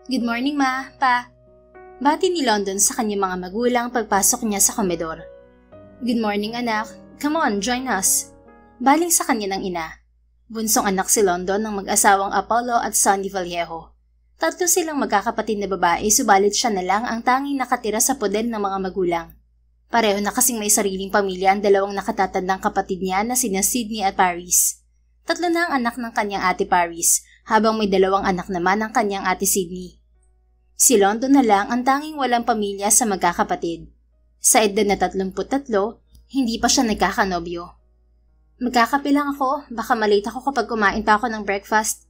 Good morning, Ma, Pa. Bati ni London sa kanyang mga magulang pagpasok niya sa komedor. Good morning, anak. Come on, join us. Baling sa kanya ng ina. Bunsong anak si London ng mag-asawang Apollo at Sonny Vallejo. Tatlo silang magkakapatid na babae, subalit siya na lang ang tanging nakatira sa poder ng mga magulang. Pareho na kasing may sariling pamilya ang dalawang nakatatandang kapatid niya na sina Sydney at Paris. Tatlo na ang anak ng kanyang ate Paris, habang may dalawang anak naman ang kanyang ate Sydney. Si London na lang ang tanging walang pamilya sa magkakapatid. Sa edad na 33, hindi pa siya nagkakanobyo. Magkakape lang ako, baka malate ako kapag kumain pa ako ng breakfast.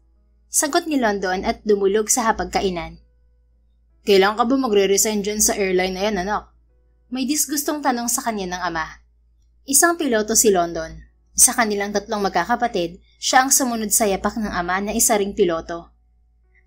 Sagot ni London at dumulog sa hapagkainan. Kailan ka ba magre-resign dyan sa airline na yan, anak? May disgustong tanong sa kanya ng ama. Isang piloto si London. Sa kanilang tatlong magkakapatid, siya ang sumunod sa yapak ng ama na isa ring piloto.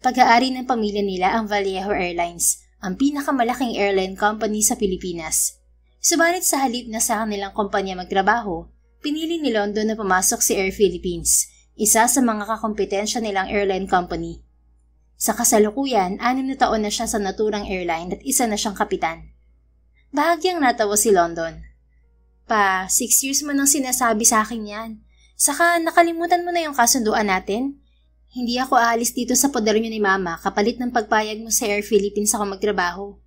Pag-aari ng pamilya nila ang Vallejo Airlines, ang pinakamalaking airline company sa Pilipinas. Subalit sa halip na sa kanilang kumpanya magtrabaho, pinili ni London na pumasok si Air Philippines, isa sa mga kakompetensya nilang airline company. Sa kasalukuyan, 6 na taon na siya sa naturang airline at isa na siyang kapitan. Bahagyang natawa si London. Pa, 6 years mo nang sinasabi sa akin yan. Saka nakalimutan mo na yung kasunduan natin? Hindi ako aalis dito sa poder niyo ni Mama kapalit ng pagpayag mo sa Air Philippines ako magtrabaho.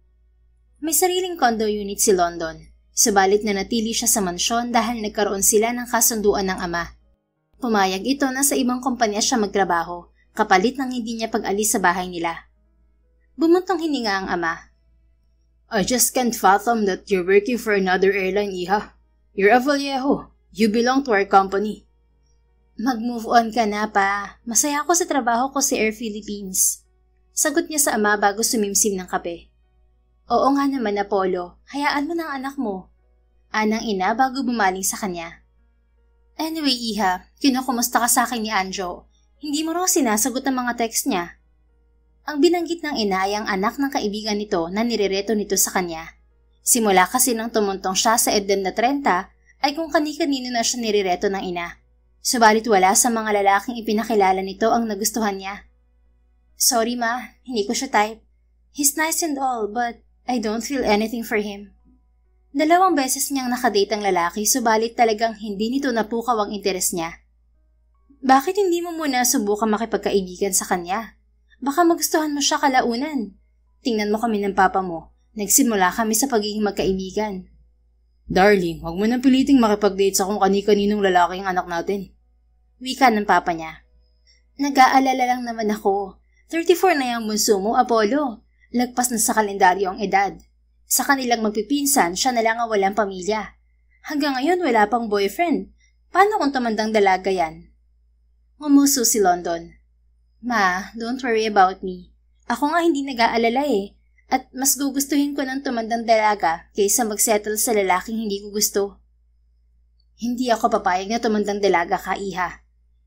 May sariling condo unit si London, subalit na natili siya sa mansyon dahil nagkaroon sila ng kasunduan ng ama. Pumayag ito na sa ibang kumpanya siya magtrabaho, kapalit ng hindi niya pag-alis sa bahay nila. Bumuntong hininga ang ama. I just can't fathom that you're working for another airline, Iha. You're a Vallejo. You belong to our company. Mag-move on ka na, pa. Masaya ako sa trabaho ko sa Air Philippines. Sagot niya sa ama bago sumimsim ng kape. Oo nga naman, Apollo. Hayaan mo ng anak mo. Anang ina bago bumaling sa kanya. Anyway, Iha, kinukumusta ka sa akin ni Anjo. Hindi mo raw sinasagot ang mga text niya. Ang binanggit ng ina ay ang anak ng kaibigan nito na nirereto nito sa kanya. Simula kasi nang tumuntong siya sa edad na 30 ay kung kani-kanino na siya nirereto ng ina. Subalit wala sa mga lalaking ipinakilala nito ang nagustuhan niya. Sorry ma, hindi ko siya type. He's nice and all, but I don't feel anything for him. 2 beses niyang nakadate ang lalaki, subalit talagang hindi nito napukaw ang interes niya. Bakit hindi mo muna subukan makipagkaibigan sa kanya? Baka magustuhan mo siya kalaunan. Tingnan mo kami ng papa mo. Nagsimula kami sa pagiging magkaibigan. Darling, huwag mo nang piliting makipag-date sa kung kani-kaninong lalaki ang anak natin. Wika ng papa niya. Nag-aalala lang naman ako. 34 na yung bunso mo, Apollo. Lagpas na sa kalendaryo ang edad. Sa kanilang magpipinsan, siya na lang ang walang pamilya. Hanggang ngayon wala pang boyfriend. Paano kung tumandang dalaga yan? Ngumuso si London. Ma, don't worry about me. Ako nga hindi nag-aalala eh. At mas gugustuhin ko ng tumandang dalaga kaysa magsettle sa lalaking hindi ko gusto. Hindi ako papayag na tumandang dalaga ka, Iha.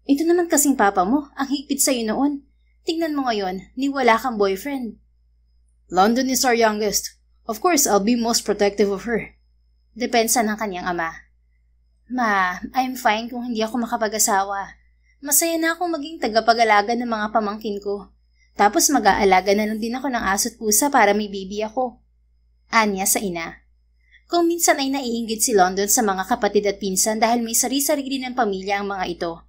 Ito naman kasing papa mo, ang higpit sa'yo noon. Tingnan mo ngayon, ni wala kang boyfriend. London is our youngest. Of course, I'll be most protective of her. Depensa ng kanyang ama. Ma, I'm fine kung hindi ako makapag-asawa. Masaya na akong maging tagapag-alaga ng mga pamangkin ko. Tapos mag-aalaga na lang din ako ng aso't pusa para may baby ako. Anya sa ina. Kung minsan ay naiinggit si London sa mga kapatid at pinsan dahil may sari-sarili ng pamilya ang mga ito.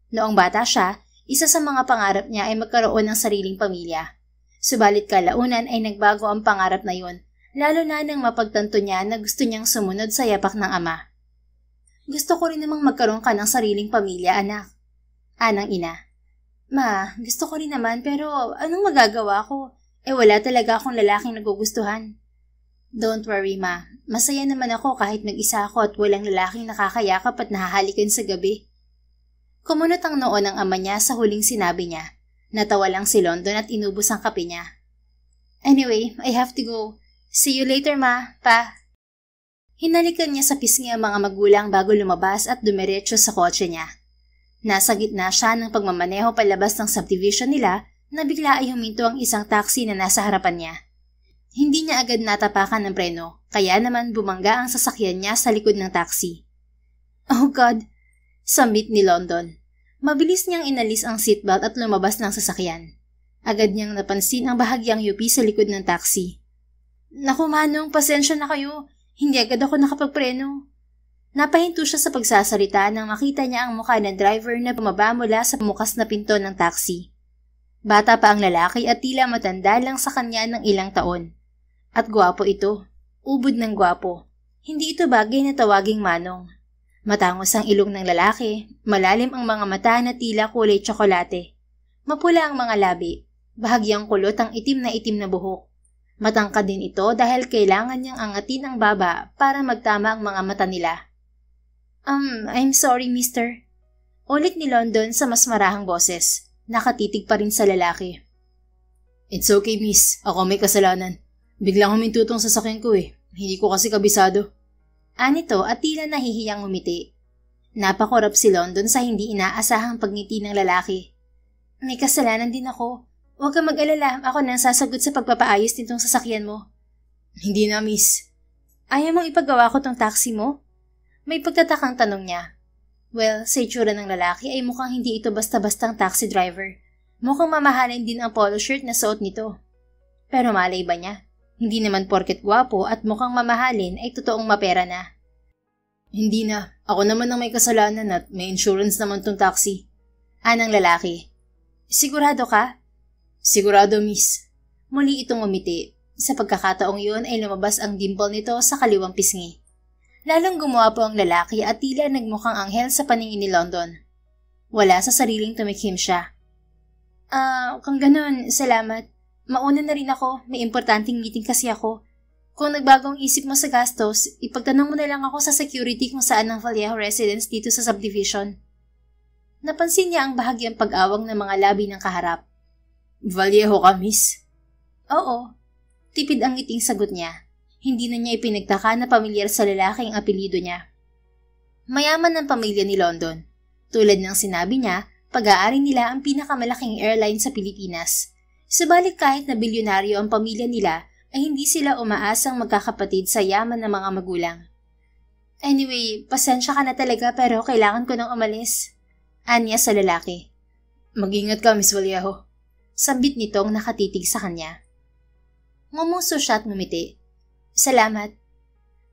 Noong bata siya, isa sa mga pangarap niya ay magkaroon ng sariling pamilya. Subalit kalaunan ay nagbago ang pangarap na yun, lalo na nang mapagtanto niya na gusto niyang sumunod sa yapak ng ama. Gusto ko rin namang magkaroon ka ng sariling pamilya, anak. Anang ina. Ma, gusto ko rin naman pero anong magagawa ko? Wala talaga akong lalaking nagugustuhan. Don't worry ma, masaya naman ako kahit mag-isa ako at walang lalaking nakakayakap at nahahalikan sa gabi. Kumunot ang noo ng ama niya sa huling sinabi niya. Natawa lang si London at inubos ang kape niya. Anyway, I have to go. See you later ma, pa. Hinalikan niya sa pisngi ang mga magulang bago lumabas at dumiretso sa kotse niya. Nasa gitna siya ng pagmamaneho palabas ng subdivision nila na bigla ay huminto ang isang taxi na nasa harapan niya. Hindi niya agad natapakan ng preno, kaya naman bumangga ang sasakyan niya sa likod ng taxi. Oh God! Sambit ni London. Mabilis niyang inalis ang seatbelt at lumabas ng sasakyan. Agad niyang napansin ang bahagyang UP sa likod ng taxi. Naku Manong, pasensya na kayo. Hindi agad ako nakapagpreno. Napahinto siya sa pagsasalita nang makita niya ang mukha ng driver na bumaba mula sa bukas na pinto ng taxi. Bata pa ang lalaki at tila matanda lang sa kanya ng ilang taon. At gwapo ito. Ubod ng gwapo. Hindi ito bagay na tawaging Manong. Matangos ang ilong ng lalaki, malalim ang mga mata na tila kulay tsokolate. Mapula ang mga labi, bahagyang kulot ang itim na buhok. Matangkad din ito dahil kailangan niyang angatin ang baba para magtama ang mga mata nila. I'm sorry, mister. Ulit ni London sa mas marahang boses. Nakatitig pa rin sa lalaki. It's okay, miss. Ako may kasalanan. Biglang huminto tong sasakyan ko eh. Hindi ko kasi kabisado. Anito at tila nahihiyang umiti. Napakorap si London sa hindi inaasahang pagngiti ng lalaki. May kasalanan din ako. Huwag kang mag-alala, ako nang sasagot sa pagpapaayos nitong sasakyan mo. Hindi na, miss. Ayaw mong ipagawa ko tong taxi mo? May pagtatakang tanong niya. Well, sa itsura ng lalaki ay mukhang hindi ito basta-bastang taxi driver. Mukhang mamahalin din ang polo shirt na suot nito. Pero malay ba niya? Hindi naman porket gwapo at mukhang mamahalin ay totoong mapera na. Hindi na. Ako naman ang may kasalanan at may insurance naman tong taxi. Anang lalaki. Sigurado ka? Sigurado, miss. Muli itong umiti. Sa pagkakataong yun ay lumabas ang dimple nito sa kaliwang pisngi. Lalong gumapo ang lalaki at tila nagmukhang anghel sa paningin ni London. Wala sa sariling tumikhim siya. Kung ganun, salamat. Mauna na rin ako, may importanteng meeting kasi ako. Kung nagbagong isip mo sa gastos, ipagtanong mo na lang ako sa security kung saan ang Vallejo residence dito sa subdivision. Napansin niya ang bahagyang pag-awang ng mga labi ng kaharap. Vallejo ka, miss? Oo. Tipid ang ngiting sagot niya. Hindi na niya ipinagtaka na pamilyar sa lalaki ang apelyido niya. Mayaman ang pamilya ni London. Tulad ng sinabi niya, pag-aari nila ang pinakamalaking airline sa Pilipinas. Subalit kahit na bilyonaryo ang pamilya nila, ay hindi sila umaasang magkakapatid sa yaman ng mga magulang. Anyway, pasensya ka na talaga pero kailangan ko nang umalis. Anya sa lalaki. Mag-ingat ka, Miss Vallejo. Sambit nitong nakatitig sa kanya. Ngumuso siya at ngumiti. Salamat.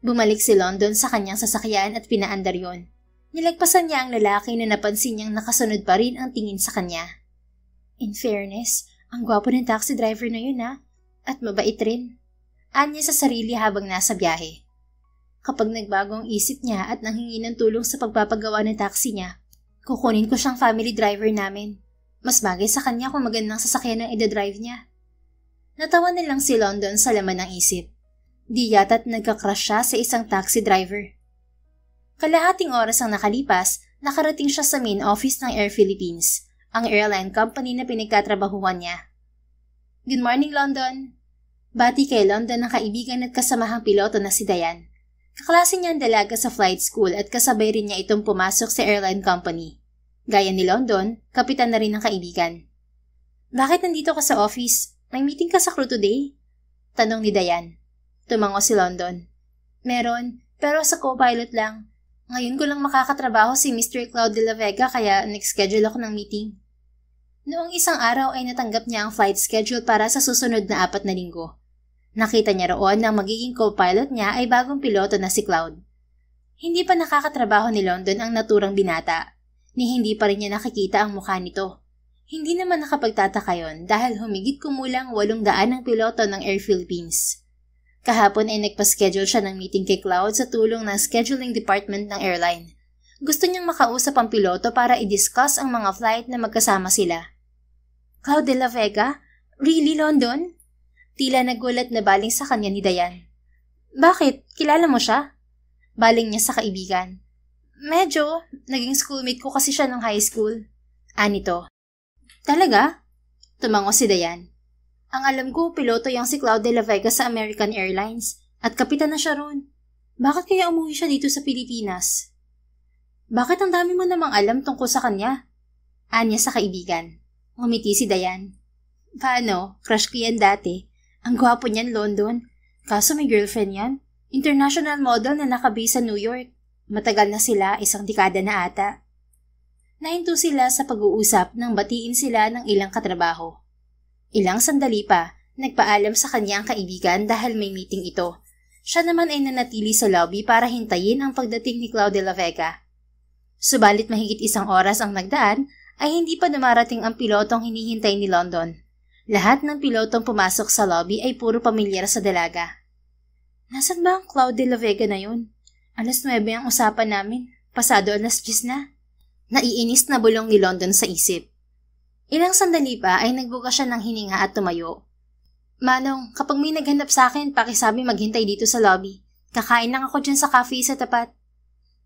Bumalik si London sa kanyang sasakyan at pinaandar yon. Nilagpasan niya ang lalaki na napansin niyang nakasunod pa rin ang tingin sa kanya. In fairness, ang gwapo ng taxi driver na yun ha, at mabait rin. Anya sa sarili habang nasa biyahe. Kapag nagbagong isip niya at nanghingi ng tulong sa pagpapagawa ng taxi niya, kukunin ko siyang family driver namin. Mas bagay sa kanya kung magandang sasakyan ang idadrive niya. Natawa na lang si London sa laman ng isip. Di yata't nagka-crush siya sa isang taxi driver. Kalahating oras ang nakalipas, nakarating siya sa main office ng Air Philippines, ang airline company na pinagtatrabahuan niya. Good morning, London. Bati kay London ng kaibigan at kasamahang piloto na si Diane. Kaklase niya ang dalaga sa flight school at kasabay rin niya itong pumasok sa airline company. Gaya ni London, kapitan na rin ng kaibigan. Bakit nandito ka sa office? May meeting ka sa crew today? Tanong ni Diane. Tumango si London. Meron, pero sa co-pilot lang. Ngayon ko lang makakatrabaho si Mr. Cloud de la Vega kaya nag-schedule ako ng meeting. Noong isang araw ay natanggap niya ang flight schedule para sa susunod na 4 na linggo. Nakita niya roon na ang magiging co-pilot niya ay bagong piloto na si Cloud. Hindi pa nakakatrabaho ni London ang naturang binata, ni hindi pa rin niya nakikita ang mukha nito. Hindi naman nakapagtataka yon dahil humigit kumulang 800 ang piloto ng Air Philippines. Kahapon ay nagpa-schedule siya ng meeting kay Cloud sa tulong ng scheduling department ng airline. Gusto niyang makausap ang piloto para i-discuss ang mga flight na magkasama sila. Cloud de la Vega? Really, London? Tila nagulat na baling sa kanya ni Diane. Bakit? Kilala mo siya? Baling niya sa kaibigan. Medyo. Naging schoolmate ko kasi siya nung high school. Anito. Talaga? Tumango si Diane. Ang alam ko, piloto yang si Cloud de la Vega sa American Airlines at kapitan na siya roon. Bakit kaya umuwi siya dito sa Pilipinas? Bakit ang dami mo namang alam tungkol sa kanya? Anya sa kaibigan. Ngumiti si Diane. Paano? Crush ko yan dati. Ang gwapo niyan, London. Kaso may girlfriend yan. International model na nakabase sa New York. Matagal na sila, 1 dekada na ata. Nahinto sila sa pag-uusap nang batiin sila ng ilang katrabaho. Ilang sandali pa, nagpaalam sa kanya ang kaibigan dahil may meeting ito. Siya naman ay nanatili sa lobby para hintayin ang pagdating ni Cloud de la Vega. Subalit mahigit isang oras ang nagdaan, ay hindi pa dumarating ang pilotong hinihintay ni London. Lahat ng pilotong pumasok sa lobby ay puro pamilyar sa dalaga. Nasaan ba ang Cloud de la Vega na yun? 9:00 ang usapan namin. Pasado 10:00 na. Naiinis na bulong ni London sa isip. Ilang sandali pa ay nagbuka siya ng hininga at tumayo. Manong, kapag may naghanap sa akin, pakisabi maghintay dito sa lobby. Kakain lang ako dyan sa cafe sa tapat.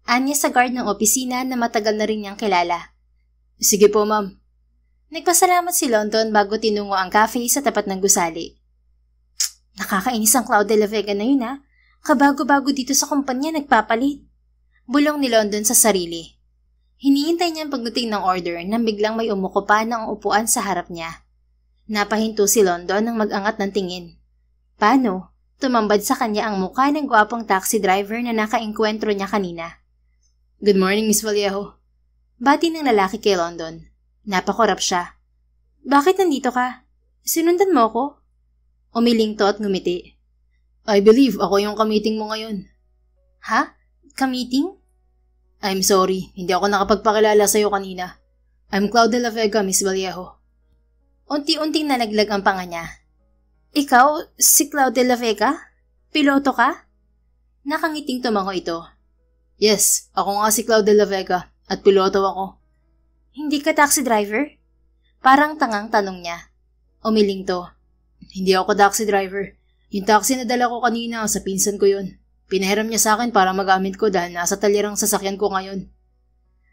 Anya sa guard ng opisina na matagal na rin niyang kilala. Sige po, ma'am. Nagpasalamat si London bago tinungo ang cafe sa tapat ng gusali. Nakakainis ang Cloud de la Vega na yun ha. Kabago-bago dito sa kumpanya nagpapalit. Bulong ni London sa sarili. Hinihintay niya ang pagdating ng order nang biglang may umuko pa ng upuan sa harap niya. Napahinto si London nang mag-angat ng tingin. Paano? Tumambad sa kanya ang mukha ng gwapong taxi driver na nakaengkwentro niya kanina. Good morning, Miss Vallejo. Bati ng lalaki kay London. Napakorap siya. Bakit nandito ka? Sinundan mo ko? Umiling to at ngumiti. I believe ako yung kamiting mo ngayon. Ha? Kamiting? I'm sorry, hindi ako nakapagpakilala sa'yo kanina. I'm Cloud de la Vega, Miss Vallejo. Unti-unting nalaglag ang panga niya. Ikaw, si Cloud de la Vega? Piloto ka? Nakangiting tumango ito. Yes, ako nga si Cloud de la Vega at piloto ako. Hindi ka taxi driver? Parang tangang tanong niya. Umiling to. Hindi ako taxi driver. Yung taxi na dala ko kanina, sa pinsan ko yun. Pinahiram niya sa akin para magamit ko dahil nasa talirang sasakyan ko ngayon.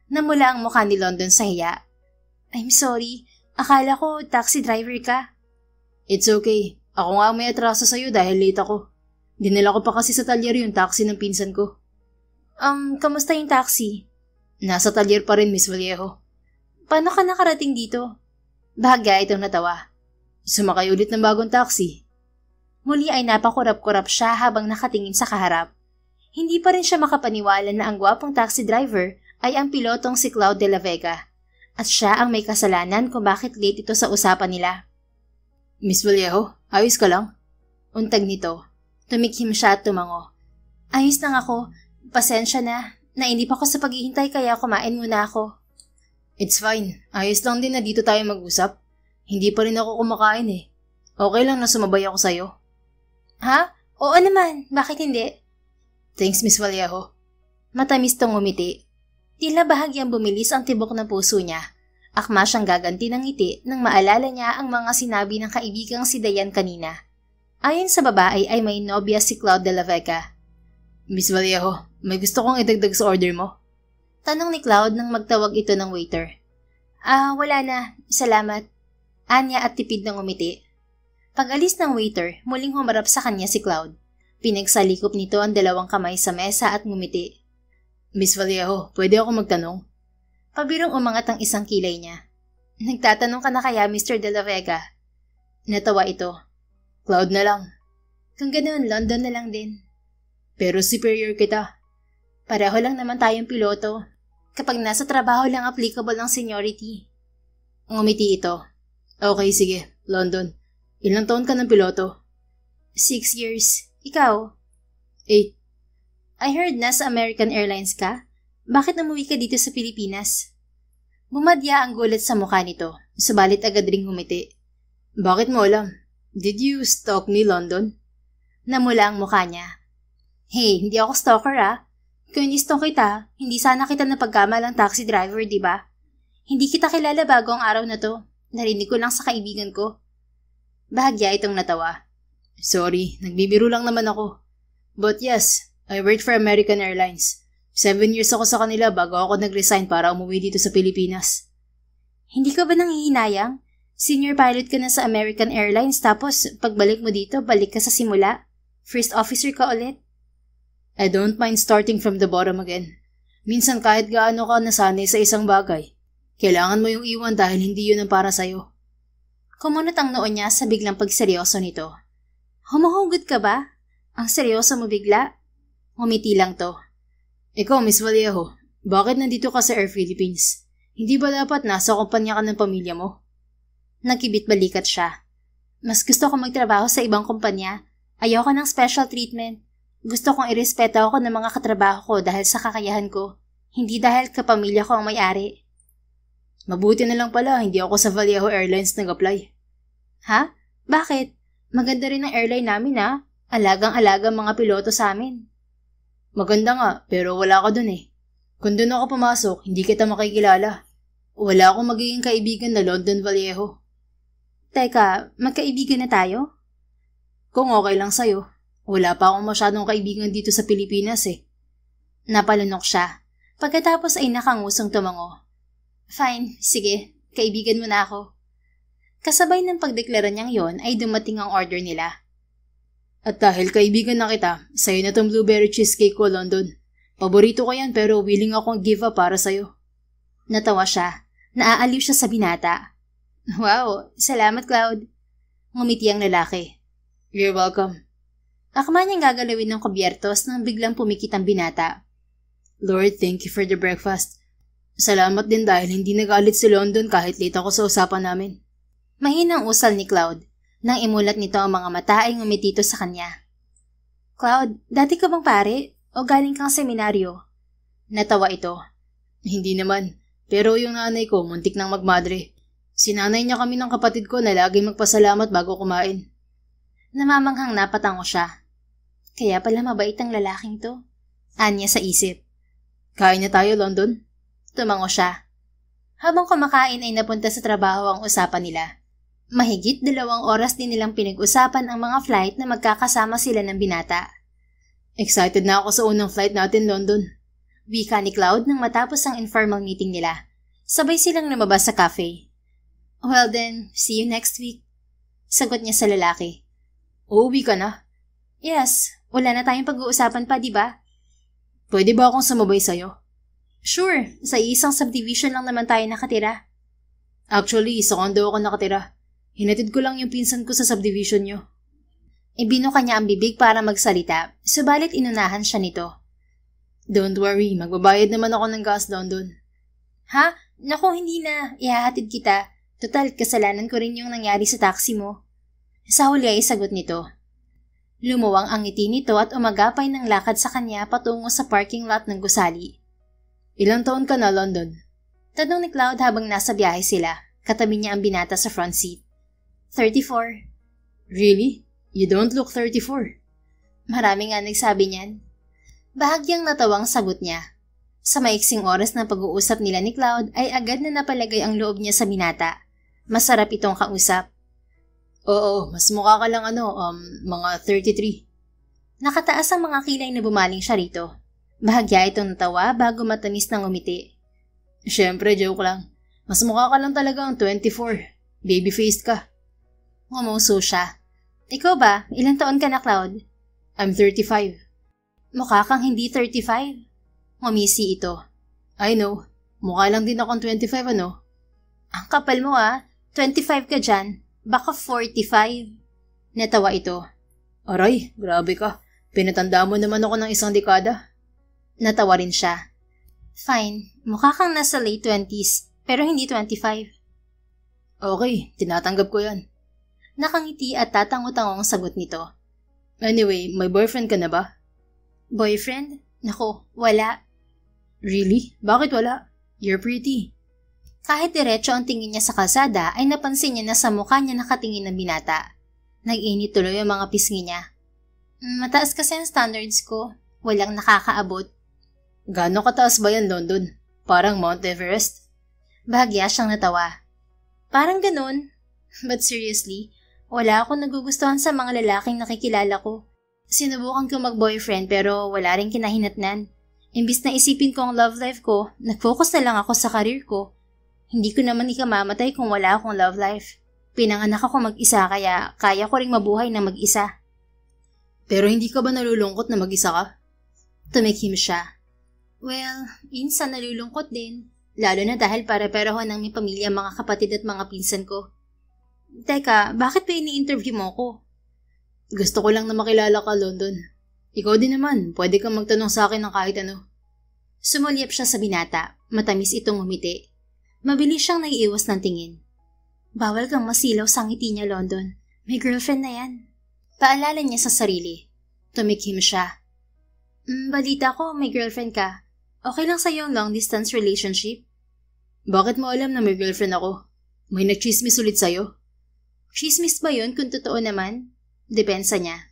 Namula ang mukha ni London sa hiya. I'm sorry. Akala ko taxi driver ka. It's okay. Ako nga may atraso sa'yo dahil late ako. Dinala ko pa kasi sa talyer yung taxi ng pinsan ko. Kamusta yung taxi? Nasa talyer pa rin, Miss Vallejo. Paano ka nakarating dito? Bahagya itong natawa. Sumakay ulit ng bagong taxi. Muli ay napakurap-kurap siya habang nakatingin sa kaharap. Hindi pa rin siya makapaniwala na ang gwapong taxi driver ay ang pilotong si Cloud de la Vega. At siya ang may kasalanan kung bakit late ito sa usapan nila. Miss Vallejo, ayos ka lang? Untag nito. Tumikhim siya at tumango. Ayos lang ako. Pasensya na. Nainip ako sa paghihintay kaya kumain muna ako. It's fine. Ayos lang din na dito tayo mag-usap. Hindi pa rin ako kumakain eh. Okay lang na sumabay ako sa'yo. Ha? Oo naman. Bakit hindi? Thanks, Miss Vallejo. Matamis tong ngumiti. Tila bahagyang bumilis ang tibok ng puso niya. Akma siyang gaganti ng ngiti nang maalala niya ang mga sinabi ng kaibigang si Dayan kanina. Ayon sa babae ay may nobya si Cloud de la Vega. Miss Vallejo, may gusto kong idagdag sa order mo. Tanong ni Cloud nang magtawag ito ng waiter. Wala na. Salamat. Anya at tipid ng ngumiti. Pag-alis ng waiter, muling humarap sa kanya si Cloud. Pinagsalikop nito ang dalawang kamay sa mesa at ngumiti. Miss Vallejo, pwede ako magtanong? Pabirong umangat ang isang kilay niya. Nagtatanong ka na kaya, Mr. de la Vega? Natawa ito. Cloud na lang. Kung ganoon, London na lang din. Pero superior kita. Pareho lang naman tayong piloto. Kapag nasa trabaho lang applicable ang seniority. Ngumiti ito. Okay, sige. London. Ilang taon ka ng piloto? 6 years. Ikaw? 8. I heard na sa American Airlines ka? Bakit umuwi ka dito sa Pilipinas? Bumadya ang gulat sa mukha nito, subalit agad ring humiti. Bakit mo alam? Did you stalk me, London? Namula ang mukha niya. Hey, hindi ako stalker Kung in-stalk kita, hindi sana kita napagkamalang taxi driver, di ba? Hindi kita kilala bago ang araw na to. Narinig ko lang sa kaibigan ko. Bahagya itong natawa. Sorry, nagbibiro lang naman ako. But yes, I worked for American Airlines. 7 years ako sa kanila bago ako nag-resign para umuwi dito sa Pilipinas. Hindi ka ba nanghihinayang? Senior pilot ka na sa American Airlines tapos pagbalik mo dito, balik ka sa simula? First officer ka ulit? I don't mind starting from the bottom again. Minsan kahit gaano ka nasanay sa isang bagay, kailangan mo yung iwan dahil hindi yun ang para sa'yo. Kumunot ang noon niya sa biglang pagseryoso nito. Humuhugot ka ba? Ang seryoso mo bigla? Ngumiti lang to. Ikaw, Miss Vallejo, bakit nandito ka sa Air Philippines? Hindi ba dapat nasa kumpanya ka ng pamilya mo? Nagkibit balikat siya. Mas gusto ko magtrabaho sa ibang kumpanya. Ayoko ng special treatment. Gusto kong irespeto ako ng mga katrabaho ko dahil sa kakayahan ko. Hindi dahil kapamilya ko ang may-ari. Mabuti na lang pala, hindi ako sa Vallejo Airlines nag-apply. Ha? Bakit? Maganda rin ang airline namin ha. Alagang-alagang mga piloto sa amin. Maganda nga, pero wala ka dun eh. Kung dun ako pumasok, hindi kita makikilala. Wala akong magiging kaibigan na London Vallejo. Teka, magkaibigan na tayo? Kung okay lang sa'yo. Wala pa akong masyadong kaibigan dito sa Pilipinas eh. Napalunok siya. Pagkatapos ay nakangusong tumango. Fine, sige, kaibigan mo na ako. Kasabay ng pagdeklara niyang yon ay dumating ang order nila. At dahil kaibigan na kita, sa'yo na tong blueberry cheesecake ko, London. Paborito ko yan pero willing akong give up para sa'yo. Natawa siya. Naaaliw siya sa binata. Wow, salamat Cloud. Ngumiti ang lalaki. You're welcome. Akma niyang gagalawin ng kubyertos nang biglang pumikit ang binata. Lord, thank you for the breakfast. Salamat din dahil hindi nagalit si London kahit late ako sa usapan namin. Mahinang usal ni Cloud. Nang imulat nito ang mga mata ay ngumitito sa kanya. Cloud, dati ka bang pare? O galing kang seminaryo? Natawa ito. Hindi naman. Pero yung nanay ko muntik nang magmadre. Sinanay niya kami ng kapatid ko na laging magpasalamat bago kumain. Namamanghang napatango siya. Kaya pala mabait ang lalaking to. Anya sa isip. Kain na tayo, London. Tumango siya. Habang kumakain ay napunta sa trabaho ang usapan nila. Mahigit 2 oras din nilang pinag-usapan ang mga flight na magkakasama sila ng binata. Excited na ako sa unang flight natin, London. Wika ni Cloud nang matapos ang informal meeting nila. Sabay silang lumabas sa cafe. Well then, see you next week. Sagot niya sa lalaki. Uuwi ka na? Yes, wala na tayong pag-uusapan pa, di ba? Pwede ba akong sumabay sa'yo? Sure, sa isang subdivision lang naman tayo nakatira. Actually, sa condo ako nakatira. Hinatid ko lang yung pinsan ko sa subdivision nyo. Ibinuka niya ang bibig para magsalita, subalit inunahan siya nito. Don't worry, magbabayad naman ako ng gas, London. Ha? Naku, hindi na. Ihahatid kita. Total, kasalanan ko rin yung nangyari sa taxi mo. Sa huli ay sagot nito. Lumuwang ang ngiti nito at umagapay ng lakad sa kanya patungo sa parking lot ng gusali. Ilang taon ka na, London? Tanong ni Cloud habang nasa biyahe sila. Katabi niya ang binata sa front seat. 34. Really? You don't look 34. Marami nga nagsabi niyan. Bahagyang natawang sagot niya. Sa maiksing oras ng pag-uusap nila ni Cloud ay agad na napalagay ang loob niya sa binata. Masarap itong kausap. Oo, mas mukha ka lang mga 33. Nakataas ang mga kilay na bumaling siya rito. Bahagya itong natawa bago matamis na ngumiti. Siyempre, joke lang. Mas mukha ka lang talaga ang 24. Baby-faced ka. Ngumuso siya. Ikaw ba? Ilang taon ka na, Cloud? I'm 35. Mukha kang hindi 35. Ngumisi ito. I know. Mukha lang din akong 25, ano? Ang kapal mo 25 ka dyan. Baka 45. Natawa ito. Aray, grabe ka. Pinatanda mo naman ako ng 1 dekada. Natawa rin siya. Fine, mukha kang nasa late 20s, pero hindi 25. Okay, tinatanggap ko yan. Nakangiti at tatango-tangong sagot nito. Anyway, may boyfriend ka na ba? Boyfriend? Nako, wala. Really? Bakit wala? You're pretty. Kahit diretso ang tingin niya sa kalsada ay napansin niya na sa mukha niya nakatingin ng binata. Nag-init tuloy ang mga pisngi niya. Mataas kasi ang standards ko. Walang nakakaabot. Gaano kataas ba yan, London? Parang Mount Everest? Bahagya siyang natawa. Parang ganun. But seriously, wala akong nagugustuhan sa mga lalaking nakikilala ko. Sinubukan ko mag-boyfriend pero wala rin kinahinatnan. Imbis na isipin ko ang love life ko, nag-focus na lang ako sa career ko. Hindi ko naman ikamamatay kung wala akong love life. Pinanganak ako mag-isa kaya kaya ko ring mabuhay na mag-isa. Pero hindi ka ba nalulungkot na mag-isa ka? Tumikhim siya. Well, minsan nalulungkot din. Lalo na dahil pare-pareho ng may pamilya mga kapatid at mga pinsan ko. Teka, bakit ba ini-interview mo ko? Gusto ko lang na makilala ka, London. Ikaw din naman, pwede kang magtanong sa akin ng kahit ano. Sumulyap siya sa binata, matamis itong umiti. Mabilis siyang naiiwas ng tingin. Bawal kang masilaw sa ngiti niya, London. May girlfriend na yan. Paalala niya sa sarili. Tumikhim siya. Balita ko, may girlfriend ka. Okay lang sa'yo ang long-distance relationship? Bakit mo alam na may girlfriend ako? May nagchismis ulit sa'yo? Chismis ba yun kung totoo naman? Depensa niya.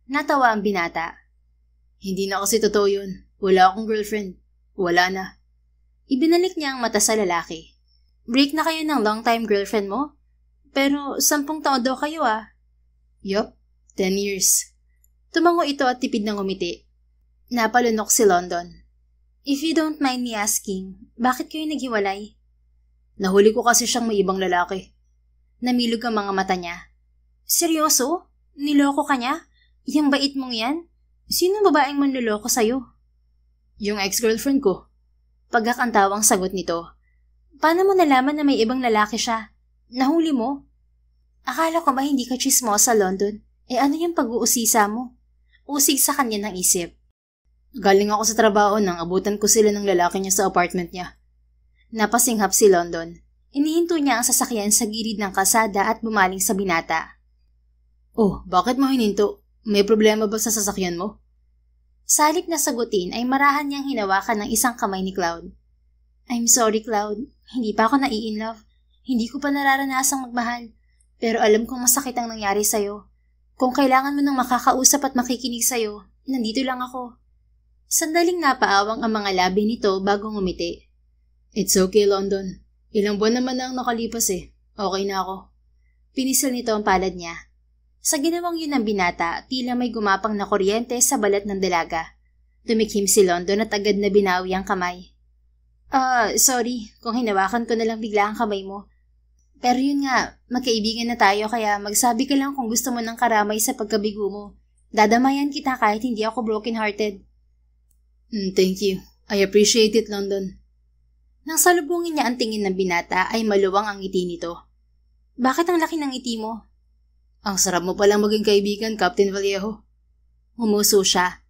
Natawa ang binata. Hindi na kasi totoo yun. Wala akong girlfriend. Wala na. Ibinalik niya ang mata sa lalaki. Break na kayo ng long-time girlfriend mo? Pero 10 taon daw kayo ah. Yup, 10 years. Tumango ito at tipid ng umiti. Napalunok si London. If you don't mind me asking, bakit kayo naghiwalay? Nahuli ko kasi siyang may ibang lalaki. Namilog ang mga mata niya. Seryoso? Niloko ka niya? Yang bait mong yan? Sino babaeng manluloko sa'yo? Yung ex-girlfriend ko. Pagkakantawang sagot nito. Paano mo nalaman na may ibang lalaki siya? Nahuli mo? Akala ko ba hindi ka chismosa, London? Ano yung pag-uusisa mo? Usig sa kanya ng isip. Galing ako sa trabaho nang abutan ko sila ng lalaki niya sa apartment niya. Napasinghap si London. Inihinto niya ang sasakyan sa gilid ng kalsada at bumaling sa binata. Oh, bakit mo hininto? May problema ba sa sasakyan mo? Sa halip na sagutin ay marahan niyang hinawakan ng isang kamay ni Cloud. I'm sorry, Cloud. Hindi pa ako nai-inlove. Hindi ko pa nararanasang magmahal. Pero alam kong masakit ang nangyari sa'yo. Kung kailangan mo ng makakausap at makikinig sa'yo, nandito lang ako. Sandaling napaawang ang mga labi nito bago ngumiti. It's okay, London. Ilang buwan naman na ang nakalipas eh. Okay na ako. Pinisil nito ang palad niya. Sa ginawang yun ng binata, tila may gumapang na kuryente sa balat ng dalaga. Tumikhim si London at agad na binawi ang kamay. Sorry kung hinawakan ko na lang bigla ang kamay mo. Pero yun nga, magkaibigan na tayo kaya magsabi ka lang kung gusto mo ng karamay sa pagkabigo mo. Dadamayan kita kahit hindi ako broken-hearted. Thank you. I appreciate it, London. Nang salubungin niya ang tingin ng binata ay maluwang ang ngiti nito. Bakit ang laki ng ngiti mo? Ang sarap mo palang maging kaibigan, Captain Vallejo. Humuso siya.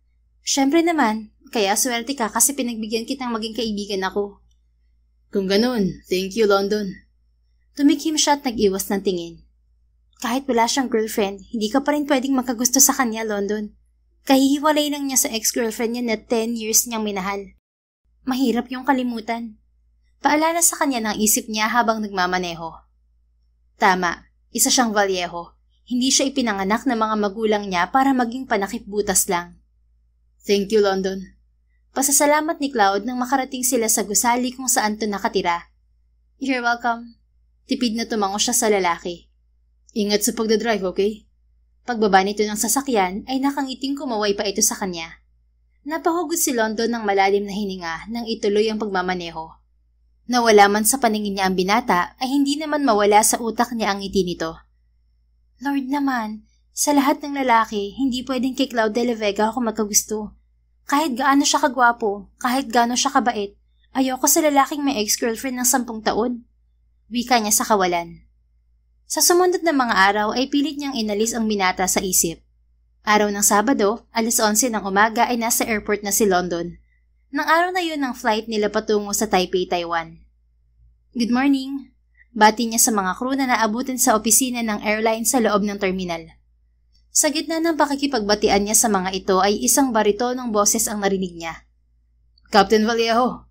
Siyempre naman, kaya swerte ka kasi pinagbigyan kitang maging kaibigan ako. Kung ganun, thank you, London. Tumikhim siya at nag-iwas ng tingin. Kahit wala siyang girlfriend, hindi ka pa rin pwedeng magkagusto sa kanya, London. Kahihiwalay lang niya sa ex-girlfriend niya na 10 years niyang minahal. Mahirap yung kalimutan. Paalala sa kanya ng isip niya habang nagmamaneho. Tama, isa siyang Vallejo. Hindi siya ipinanganak ng mga magulang niya para maging panakipbutas lang. Thank you, London. Pasasalamat ni Cloud nang makarating sila sa gusali kung saan to nakatira. You're welcome. Tipid na tumango siya sa lalaki. Ingat sa pagdadrive, okay? Pagbaba nito ng sasakyan ay nakangiting kumaway pa ito sa kanya. Napahugod si London ng malalim na hininga nang ituloy ang pagmamaneho. Nawala man sa paningin niya ang binata ay hindi naman mawala sa utak niya ang ngiti nito. Lord naman, sa lahat ng lalaki, hindi pwedeng kay Cloud de la Vega ako magkagusto. Kahit gaano siya kagwapo, kahit gaano siya kabait, ayoko sa lalaking may ex-girlfriend ng 10 taon. Wika niya sa kawalan. Sa sumunod na mga araw ay pilit niyang inalis ang binata sa isip. Araw ng Sabado, 11:00 ng umaga ay nasa airport na si London. Nang araw na yun ang flight nila patungo sa Taipei, Taiwan. Good morning. Bati niya sa mga crew na naabutin sa opisina ng airline sa loob ng terminal. Sa gitna ng pakikipagbatian niya sa mga ito ay isang baritonong boses ang narinig niya. Captain Vallejo.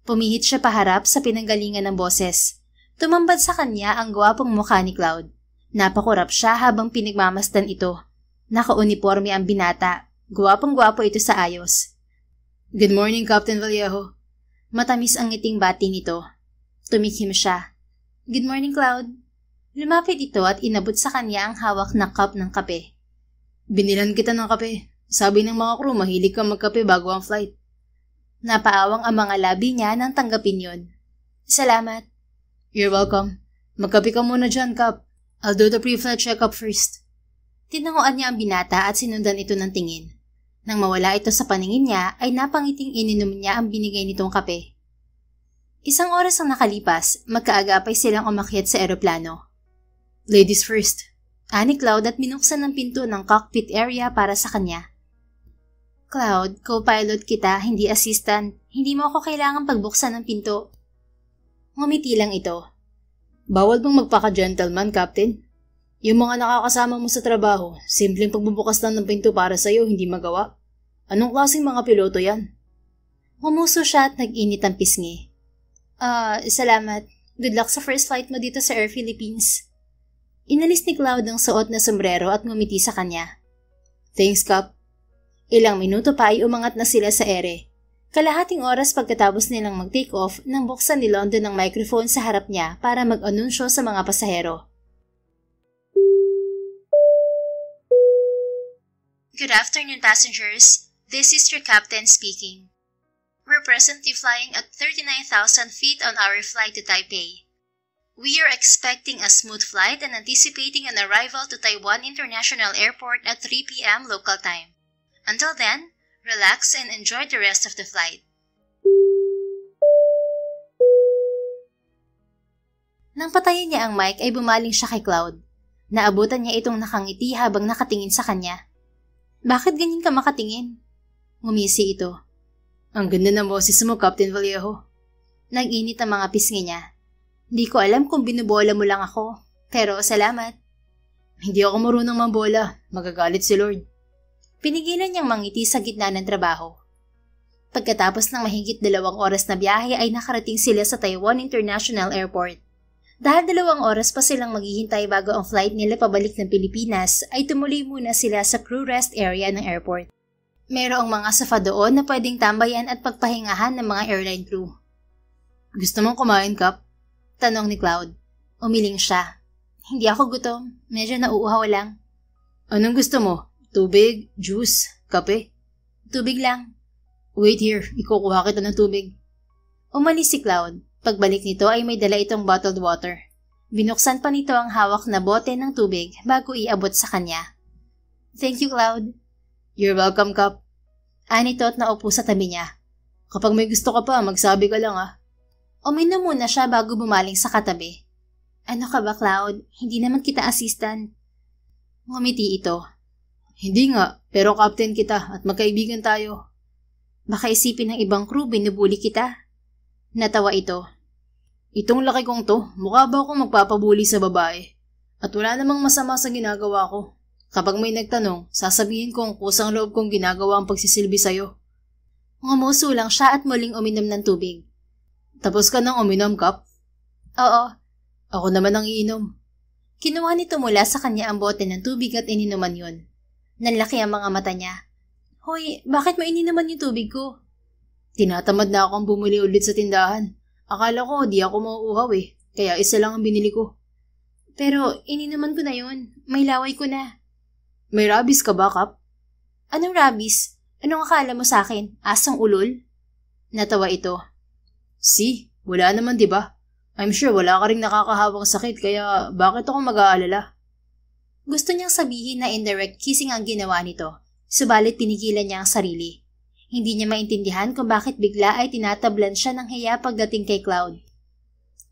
Pumihit siya paharap sa pinanggalingan ng boses. Tumambad sa kanya ang gwapong mukha ni Cloud. Napakurap siya habang pinagmamasdan ito. Naka-uniforme ang binata. Gwapong-gwapo ito sa ayos. Good morning, Captain Vallejo. Matamis ang ngiting bati nito. Tumikhim siya. Good morning, Cloud. Lumapit ito at inabot sa kanya ang hawak na cup ng kape. Binilan kita ng kape. Sabi ng mga crew mahilig kang magkape bago ang flight. Napaawang ang mga labi niya nang tanggapin yun. Salamat. You're welcome. Magkape ka muna dyan, Cap. I'll do the pre-flight check-up first. Tinanguan niya ang binata at sinundan ito ng tingin. Nang mawala ito sa paningin niya, ay napangiting ininom niya ang binigay nitong kape. Isang oras ang nakalipas, magkaagapay silang umakyat sa eroplano. Ladies first. Ani Cloud at binuksan ng pinto ng cockpit area para sa kanya. Cloud, co-pilot kita, hindi assistant. Hindi mo ako kailangang pagbuksan ng pinto. Ngumiti lang ito. Bawal bang magpaka-gentleman, Captain? Yung mga nakakasama mo sa trabaho, simpleng pagbubukas lang ng pinto para sa'yo, hindi magawa. Anong klaseng mga piloto yan? Ngumuso siya at nag-init ang pisngi. Salamat. Good luck sa first flight mo dito sa Air Philippines. Inalis ni Cloud ang suot na sombrero at ngumiti sa kanya. Thanks, Cap. Ilang minuto pa ay umangat na sila sa ere. Kalahating oras pagkatapos nilang mag-take off nang buksan ni London ang microphone sa harap niya para mag-anunsyo sa mga pasahero. Good afternoon, passengers. This is your captain speaking. We're presently flying at 39,000 feet on our flight to Taipei. We are expecting a smooth flight and anticipating an arrival to Taiwan International Airport at 3 p.m. local time. Until then, relax and enjoy the rest of the flight. Nang patayin niya ang mic ay bumaling siya kay Cloud. Naabutan niya itong nakangiti habang nakatingin sa kanya. Bakit ganyan ka makatingin? Ngumisi ito. Ang ganda ng boses mo, Captain Vallejo. Nag-init ang mga pisngi niya. Di ko alam kung binubola mo lang ako, pero salamat. Hindi ako marunong mambola. Magagalit si Lord. Pinigilan niyang mangiti sa gitna ng trabaho. Pagkatapos ng mahigit 2 oras na biyahe ay nakarating sila sa Taiwan International Airport. Dahil 2 oras pa silang maghihintay bago ang flight nila pabalik ng Pilipinas, ay tumuloy muna sila sa crew rest area ng airport. Mayroong mga sofa doon na pwedeng tambayan at pagpahingahan ng mga airline crew. Gusto mong kumain, Cap? Tanong ni Cloud. Umiling siya. Hindi ako gutom. Medyo nauuhaw lang. Anong gusto mo? Tubig? Juice? Kape? Tubig lang. Wait here. Ikukuha kita ng tubig. Umalis si Cloud. Pagbalik nito ay may dala itong bottled water. Binuksan pa nito ang hawak na bote ng tubig bago iabot sa kanya. Thank you, Cloud. You're welcome, Cap. Anito at naupo sa tabi niya. Kapag may gusto ka pa, magsabi ka lang ah. Uminom muna siya bago bumaling sa katabi. Ano ka ba, Cloud? Hindi naman kita assistant. Ngumiti ito. Hindi nga, pero captain kita at magkaibigan tayo. Baka isipin ng ibang crew binubuli kita. Natawa ito. Itong laki kong to, mukha ba akong magpapabuli sa babae? At wala namang masama sa ginagawa ko. Kapag may nagtanong, sasabihin kong kusang loob kong ginagawa ang pagsisilbi sa'yo. Ngumuso lang siya at muling uminom ng tubig. Tapos ka nang uminom, Cap? Oo. Ako naman ang iinom. Kinuha nito mula sa kanya ang bote ng tubig at ininuman yun. Nanlaki ang mga mata niya. Hoy, bakit mo ininuman yung tubig ko? Tinatamad na akong bumili ulit sa tindahan. Akala ko di ako mauuhaw kaya isa lang ang binili ko. Pero ininuman ko na yun. May laway ko na. May rabies ka ba, Cap? Anong rabies? Anong akala mo sa akin? Asang ulol? Natawa ito. Wala naman, di ba? I'm sure wala ka ring nakakahawang sakit kaya bakit ako mag-aalala? Gusto niyang sabihin na indirect kissing ang ginawa nito, subalit pinigilan niya ang sarili. Hindi niya maintindihan kung bakit bigla ay tinatablan siya ng hiya pagdating kay Cloud.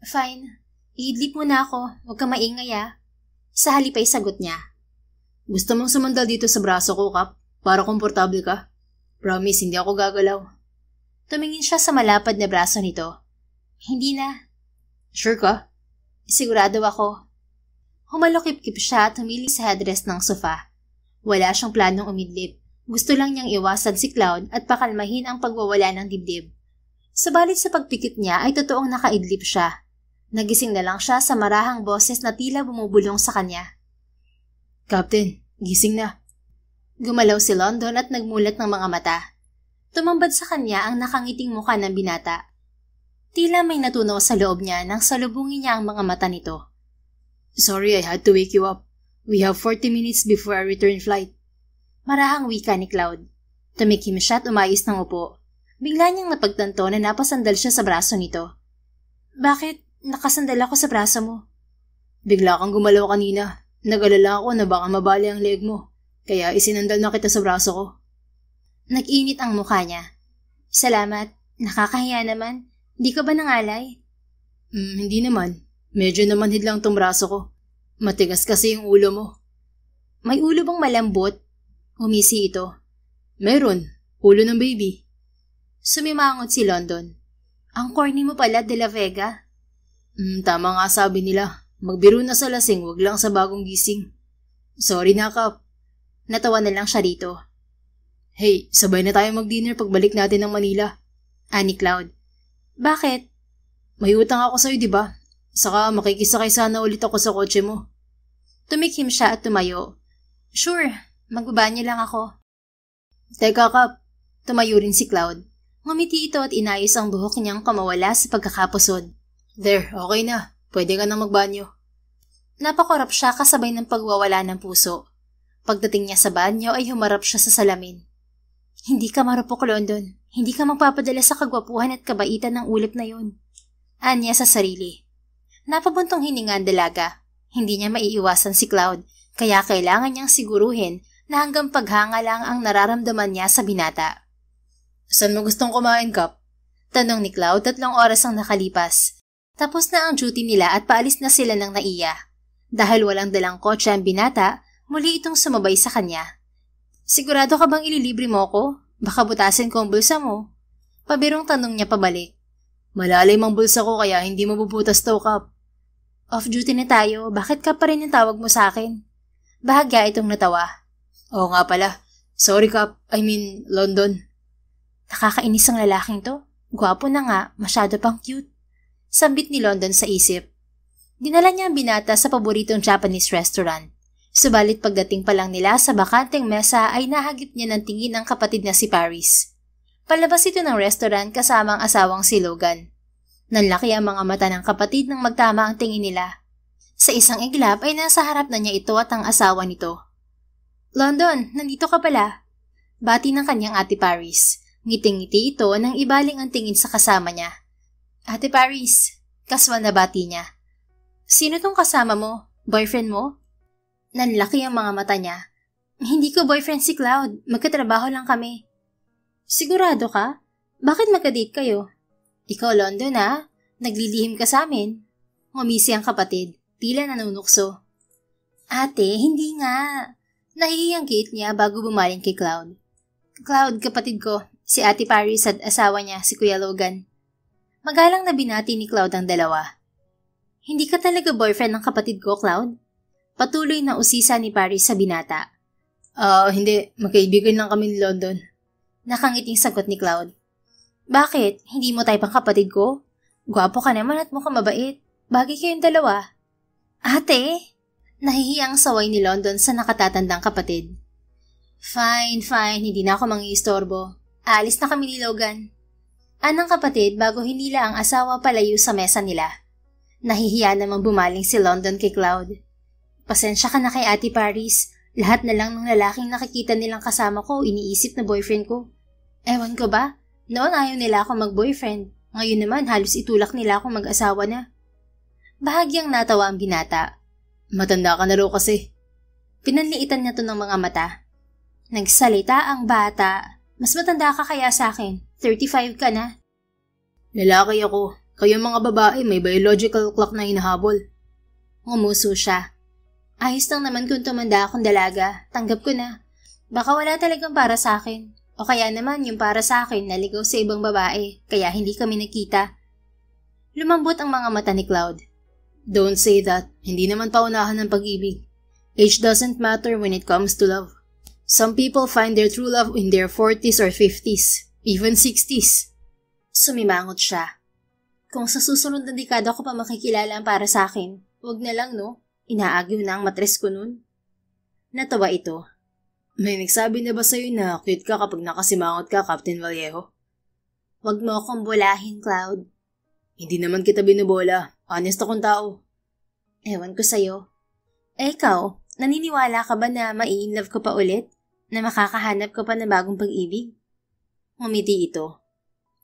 Fine. Iidlip mo na ako. Huwag ka maingay Sa halip ay sagot niya. Gusto mong sumandal dito sa braso ko, Cap? Para komportable ka? Promise, hindi ako gagalaw. Tumingin siya sa malapad na braso nito. Hindi na. Sure ka? Sigurado ako. Humalokip-kip siya at humili sa headrest ng sofa. Wala siyang planong umidlip. Gusto lang niyang iwasan si Cloud at pakalmahin ang pagwawala ng dibdib. Subalit sa pagpikit niya ay totoong nakaidlip siya. Nagising na lang siya sa marahang boses na tila bumubulong sa kanya. Captain, gising na. Gumalaw si London at nagmulat ng mga mata. Tumambad sa kanya ang nakangiting mukha ng binata. Tila may natunaw sa loob niya nang salubungin niya ang mga mata nito. Sorry, I had to wake you up. We have 40 minutes before our return flight. Marahang wika ni Cloud. Tumikim siya at umayos ng upo. Bigla niyang napagtanto na napasandal siya sa braso nito. Bakit nakasandal ako sa braso mo? Bigla kang gumalaw kanina. Nag-alala ako na baka mabali ang leg mo. Kaya isinandal na kita sa braso ko. Nag-init ang mukha niya. Salamat. Nakakahiya naman. Di ka ba nangalay? Hindi naman. Medyo namanhid lang tong braso ko. Matigas kasi yung ulo mo. May ulo bang malambot? Umisi ito. Meron. Ulo ng baby. Sumimangot si London. Ang corny mo pala, De La Vega. Tama nga sabi nila. Magbiro na sa lasing, wag lang sa bagong gising. Sorry na, Kap. Natawa na lang siya rito. Hey, sabay na tayo mag-dinner pagbalik natin ng Manila. Ani Cloud. Bakit? May utang ako sa'yo, di ba? Saka makikisakay sana ulit ako sa kotse mo. Tumikim siya at tumayo. Sure, magbabanyo lang ako. Teka, Kap. Tumayo rin si Cloud. Ngumiti ito at inayos ang buhok niyang kamawala sa pagkakapusod. There, okay na. Pwede ka na magbanyo. Napakorap siya kasabay ng pagwawala ng puso. Pagdating niya sa banyo ay humarap siya sa salamin. Hindi ka marupok, London. Hindi ka magpapadala sa kagwapuhan at kabaitan ng ulap na yun. Anya sa sarili. Napabuntong hininga ang dalaga. Hindi niya maiiwasan si Cloud, kaya kailangan niyang siguruhin na hanggang paghanga lang ang nararamdaman niya sa binata. Saan mo gustong kumain, Kap? Tanong ni Cloud 3 oras ang nakalipas. Tapos na ang duty nila at paalis na sila ng naiya. Dahil walang dalang kotse ang binata, muli itong sumabay sa kanya. Sigurado ka bang ililibre mo ko? Baka butasin ko ang bulsa mo. Pabirong tanong niya pabalik. Malalim ang bulsa ko kaya hindi mabubutas daw, Kap. Off-duty na tayo, bakit ka pa rin yung tawag mo sa akin? Bahagya itong natawa. Oo nga pala. Sorry, Kap. I mean, London. Nakakainis ang lalaking to. Gwapo na nga, masyado pang cute. Sambit ni London sa isip. Dinala niya ang binata sa paboritong Japanese restaurant. Subalit pagdating pa lang nila sa bakanteng mesa ay nahagip niya ng tingin ng kapatid na si Paris. Palabas ito ng restaurant kasama ang asawang si Logan. Nanlaki ang mga mata ng kapatid nang magtama ang tingin nila. Sa isang iglap ay nasa harap na niya ito at ang asawa nito. London, nandito ka pala. Bati ng kanyang ate Paris. Ngiting-ngiti ito nang ibaling ang tingin sa kasama niya. Ate Paris, kaswal na bati niya. Sino tong kasama mo? Boyfriend mo? Nanlaki ang mga mata niya. Hindi ko boyfriend si Cloud. Magkatrabaho lang kami. Sigurado ka? Bakit magka-date kayo? Ikaw, London, ha? Naglilihim ka sa amin. Ngumisi ang kapatid. Tila nanunukso. Ate, hindi nga. Nahihiyang gate niya bago bumaling kay Cloud. Cloud, kapatid ko. Si Ate Paris at asawa niya, si Kuya Logan. Magalang na binati ni Cloud ang dalawa. Hindi ka talaga boyfriend ng kapatid ko, Cloud? Patuloy na usisa ni Paris sa binata. Hindi. Magkaibigan lang kami ni London. Nakangiting sagot ni Cloud. Bakit? Hindi mo type ang kapatid ko? Gwapo ka naman at mukhang mabait. Bagay kayong dalawa. Ate? Nahihiyang saway ni London sa nakatatandang kapatid. Fine. Hindi na ako mangiistorbo. Aalis na kami ni Logan. Anang kapatid bago hinila ang asawa palayo sa mesa nila. Nahihiya namang bumaling si London kay Cloud. Pasensya ka na kay Ate Paris. Lahat na lang ng lalaking nakikita nilang kasama ko iniisip na boyfriend ko. Ewan ko ba? Noon ayaw nila ako mag-boyfriend. Ngayon naman halos itulak nila ako mag-asawa na. Bahagyang natawa ang binata. Matanda ka na raw kasi. Pinanliitan niya to ng mga mata. Nagsalita ang bata. Mas matanda ka kaya sa akin. 35 ka na. Lalaki ako. Kayo mga babae may biological clock na hinahabol. Ngumuso siya. Ayos lang naman kung tumanda akong dalaga. Tanggap ko na. Baka wala talagang para sa akin. O kaya naman yung para sa akin naligaw sa ibang babae. Kaya hindi kami nakita. Lumambot ang mga mata ni Cloud. Don't say that. Hindi naman paunahan ng pag-ibig. Age doesn't matter when it comes to love. Some people find their true love in their 40s or 50s. Even 60s. Sumimangot siya. Kung sa susunod na dekada ko pa makikilala ang para sa akin, wag na lang no? Inaagyo na ang matres ko nun. Natawa ito. May nagsabi na ba sa'yo na cute ka kapag nakasimangot ka, Captain Vallejo? Wag mo akong bulahin, Cloud. Hindi naman kita binubola. Honest akong tao. Ewan ko sa'yo. Ikaw, naniniwala ka ba na mai-inlove ka pa ulit? Na makakahanap ka pa ng bagong pag-ibig? Ngumiti ito.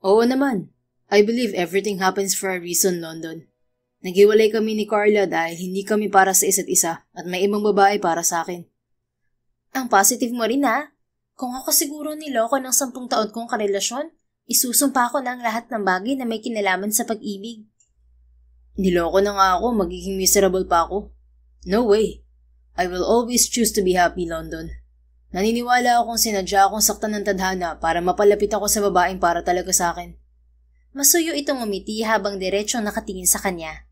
Oo naman. I believe everything happens for a reason, London. Naghiwalay kami ni Carla dahil hindi kami para sa isa't isa at may ibang babae para sa akin. Ang positive mo rin ha? Kung ako siguro niloko ng 10 taon kong karelasyon, isusumpa ko ng lahat ng bagay na may kinalaman sa pag-ibig. Niloko na nga ako, magiging miserable pa ako. No way. I will always choose to be happy, London. Naniniwala akong sinadya akong saktan ng tadhana para mapalapit ako sa babaeng para talaga sa akin. Masuyo itong umiti habang diretsong nakatingin sa kanya.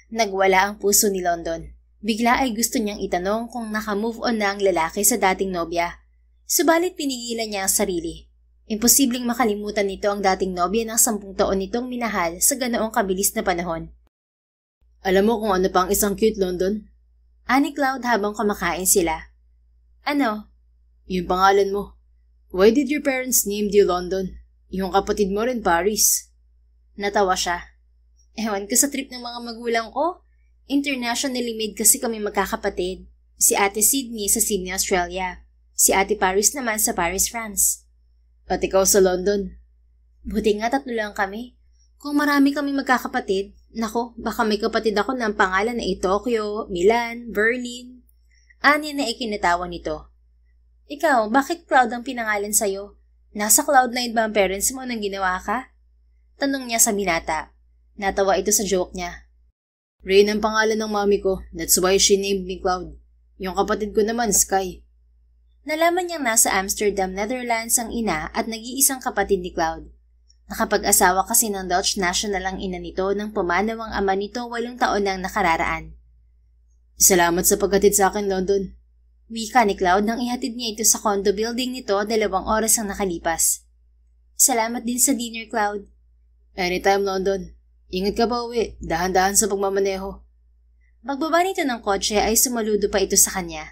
Nagwala ang puso ni London. Bigla ay gusto niyang itanong kung naka-move on na ang lalaki sa dating nobya. Subalit pinigilan niya ang sarili. Imposibleng makalimutan nito ang dating nobya ng 10 taon nitong minahal sa ganoong kabilis na panahon. Alam mo kung ano pang isang cute, London? Ani Cloud habang kumakain sila. Ano? Yung pangalan mo. Why did your parents name you London? Yung kapatid mo rin Paris. Natawa siya. Ewan ko sa trip ng mga magulang ko. Internationally made kasi kami magkakapatid. Si Ate Sydney sa Sydney, Australia. Si Ate Paris naman sa Paris, France. At ikaw sa London. Buti nga 3 lang kami. Kung marami kami magkakapatid, nako, baka may kapatid ako ng pangalan na Tokyo, Milan, Berlin. Ani na ikinatawa nito. Ikaw, bakit Cloud ang pinangalan sa'yo? Nasa Cloud9 ba ang parents mo nang ginawa ka? Tanong niya sa binata. Natawa ito sa joke niya. Rain ang pangalan ng mami ko. That's why she named me Cloud. Yung kapatid ko naman, Sky. Nalaman niyang nasa Amsterdam, Netherlands ang ina at nag-iisang kapatid ni Cloud. Nakapag-asawa kasi ng Dutch national ang ina nito nang pumanaw ang ama nito 8 taon nang nakararaan. Salamat sa paghatid sa akin, London. Wika ni Cloud nang ihatid niya ito sa condo building nito 2 oras ang nakalipas. Salamat din sa dinner, Cloud. Anytime, London. Ingat ka pa uwi, dahan-dahan sa pagmamaneho. Pagbaba nito ng kotse ay sumaludo pa ito sa kanya.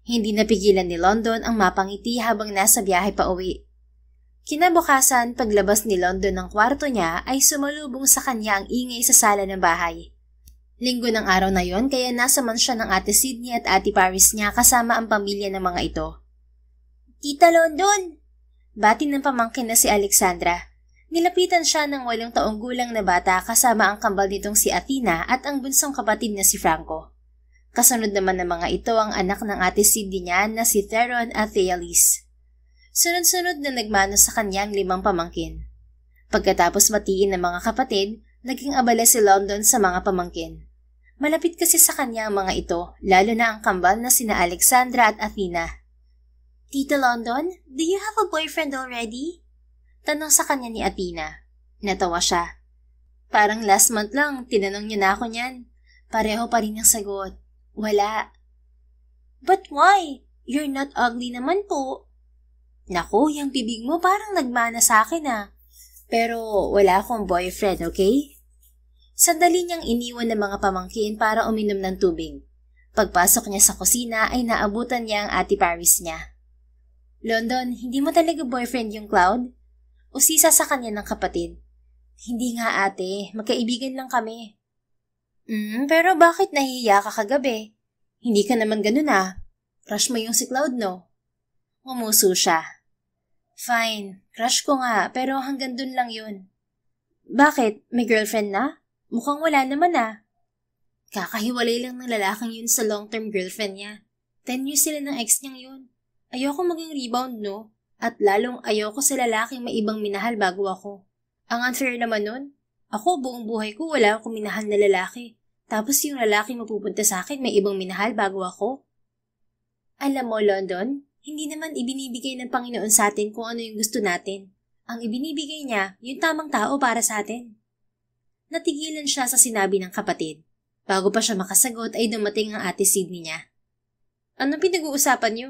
Hindi napigilan ni London ang mapangiti habang nasa biyahe pa uwi. Kinabukasan, paglabas ni London ng kwarto niya ay sumalubong sa kanya ang ingay sa sala ng bahay. Linggo ng araw na yon kaya nasa mansyon ng Ate Sydney at Ate Paris niya kasama ang pamilya ng mga ito. Tita London! Bati ng pamangkin na si Alexandra. Nilapitan siya ng 8 taong gulang na bata kasama ang kambal nitong si Athena at ang bunsong kapatid na si Franco. Kasunod naman ng mga ito ang anak ng Ate Sydney niya na si Theron at Thealis. Sunod-sunod na nagmano sa kanyang 5 pamangkin. Pagkatapos matiin ng mga kapatid, naging abala si London sa mga pamangkin. Malapit kasi sa kanya ang mga ito, lalo na ang kambal na sina Alexandra at Athena. Tita London, do you have a boyfriend already? Tanong sa kanya ni Athena. Natawa siya. Parang last month lang, tinanong niya na ako niyan. Pareho pa rin ang sagot. Wala. But why? You're not ugly naman po. Naku, yung bibig mo parang nagmana sa akin ah. Pero wala akong boyfriend, okay? Sandali niyang iniwan ng mga pamangkin para uminom ng tubig. Pagpasok niya sa kusina ay naabutan niya ang Ate Paris niya. London, hindi mo talaga boyfriend yung Cloud? Usisa sa kanya ng kapatid. Hindi nga ate, magkaibigan lang kami. Pero bakit nahihiya ka kagabi? Hindi ka naman ganun ah. Crush mo yung si Cloud, no? Umuso siya. Fine, crush ko nga, pero hanggang dun lang yun. Bakit? May girlfriend na? Mukhang wala naman ah. Kakahiwalay lang ng lalaking yun sa long-term girlfriend niya. 10 years sila ng ex niyang yun. Ayoko maging rebound, no? At lalong ayoko sa lalaking may ibang minahal bago ako. Ang unfair naman nun. Ako buong buhay ko wala akong minahal na lalaki. Tapos yung lalaki mapupunta sa akin may ibang minahal bago ako. Alam mo, London, hindi naman ibinibigay ng Panginoon sa atin kung ano yung gusto natin. Ang ibinibigay niya, yung tamang tao para sa atin. Natigilan siya sa sinabi ng kapatid. Bago pa siya makasagot ay dumating ang Ate Sydney niya. Anong pinag-uusapan niyo?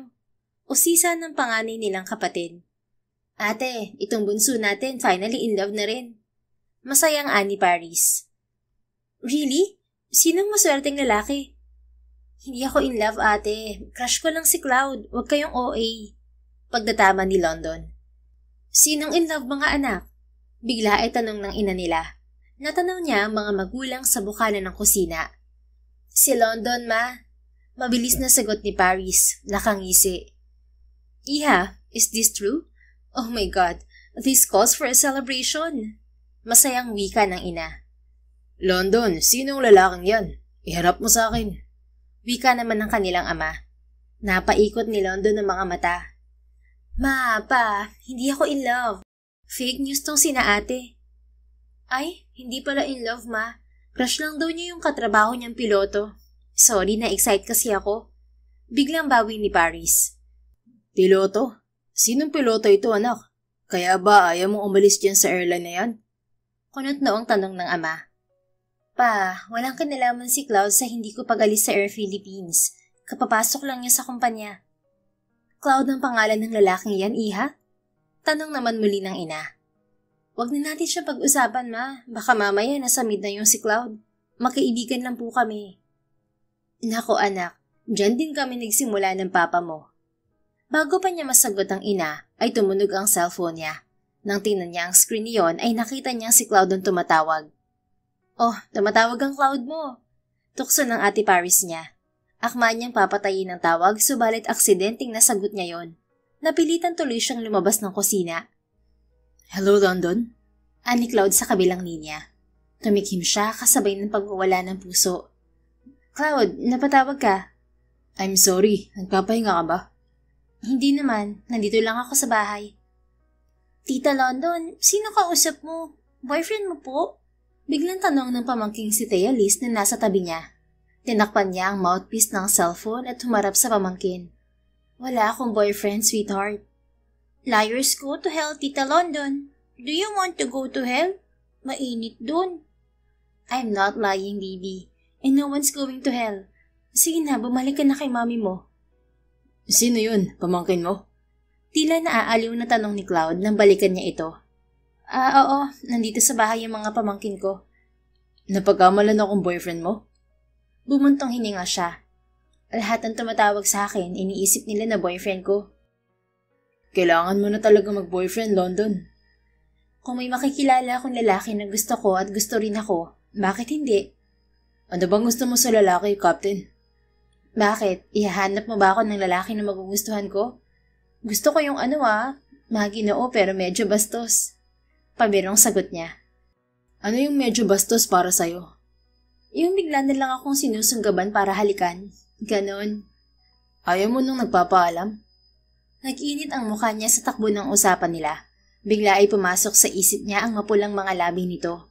Usisa ng panganay nilang kapatid. Ate, itong bunso natin finally in love na rin. Masayang Ani Paris. Really? Sinong maswerteng lalaki? Hindi ako in love, ate. Crush ko lang si Cloud. Huwag kayong OA. Pagdatama ni London. Sinong in love mga anak? Bigla ay tanong ng ina nila. Natanaw niya ang mga magulang sa bukana ng kusina. Si London, ma. Mabilis na sagot ni Paris. Nakangisi. Iha, is this true? Oh my God, this calls for a celebration. Masayang wika ng ina. London, sinong lalaking yan? Iharap mo sa akin. Wika naman ng kanilang ama. Napaikot ni London ng mga mata. Ma, pa, hindi ako in love. Fake news tong sina ate. Ay, hindi pala in love, ma. Crush lang daw niya yung katrabaho niyang piloto. Sorry, na-excite kasi ako. Biglang bawi ni Paris. Piloto? Sinong piloto ito, anak? Kaya ba ayaw mong umalis dyan sa airline na yan? Kunot noong tanong ng ama. Pa, walang kinalaman si Cloud sa hindi ko pag-alis sa Air Philippines. Kapapasok lang niya sa kumpanya. Cloud ang pangalan ng lalaking yan, iha? Tanong naman muli ng ina. Huwag na natin siya pag-usapan, ma. Baka mamaya nasa mid na yung si Cloud. Magkaibigan lang po kami. Nako anak, dyan din kami nagsimula ng papa mo. Bago pa niya masagot ang ina, ay tumunog ang cellphone niya. Nang tingnan niya ang screen niyon ay nakita niya si Cloud ang tumatawag. Oh, tumatawag ang Cloud mo. Tukso ng ate Paris niya. Akma niyang papatayin ang tawag subalit aksidenteng nasagot niya yon. Napilitan tuloy siyang lumabas ng kusina. Hello, London? Ani Cloud sa kabilang linya. Tumikhim siya kasabay ng pagwawala ng puso. Cloud, napatawag ka? I'm sorry, nagpapahinga ka ba? Hindi naman, nandito lang ako sa bahay. Tita London, sino kausap mo? Boyfriend mo po? Biglang tanong ng pamangking si Thea Liz na nasa tabi niya. Tinakpan niya ang mouthpiece ng cellphone at humarap sa pamangkin. Wala akong boyfriend, sweetheart. Liars go to hell, Tita London. Do you want to go to hell? Mainit dun. I'm not lying, baby. And no one's going to hell. Sige na, bumalik ka na kay mami mo. Sino yun? Pamangkin mo? Tila naaaliw na tanong ni Cloud nang balikan niya ito. Oo, nandito sa bahay yung mga pamangkin ko. Napagkamalan akong boyfriend mo? Bumuntong hininga siya. Lahat ng tumatawag sa akin, iniisip nila na boyfriend ko. Kailangan mo na talaga mag-boyfriend, London. Kung may makikilala akong lalaki na gusto ko at gusto rin ako, bakit hindi? Ano bang gusto mo sa lalaki, Captain? Bakit? Ihahanap mo ba ako ng lalaki na magugustuhan ko? Gusto ko yung maginoo pero medyo bastos. Pabirong sagot niya. Ano yung medyo bastos para sa'yo? Yung bigla na lang akong sinusunggaban para halikan. Ganon. Ayaw mo nung nagpapaalam? Nag-init ang mukha niya sa takbo ng usapan nila. Bigla ay pumasok sa isip niya ang mapulang mga labi nito.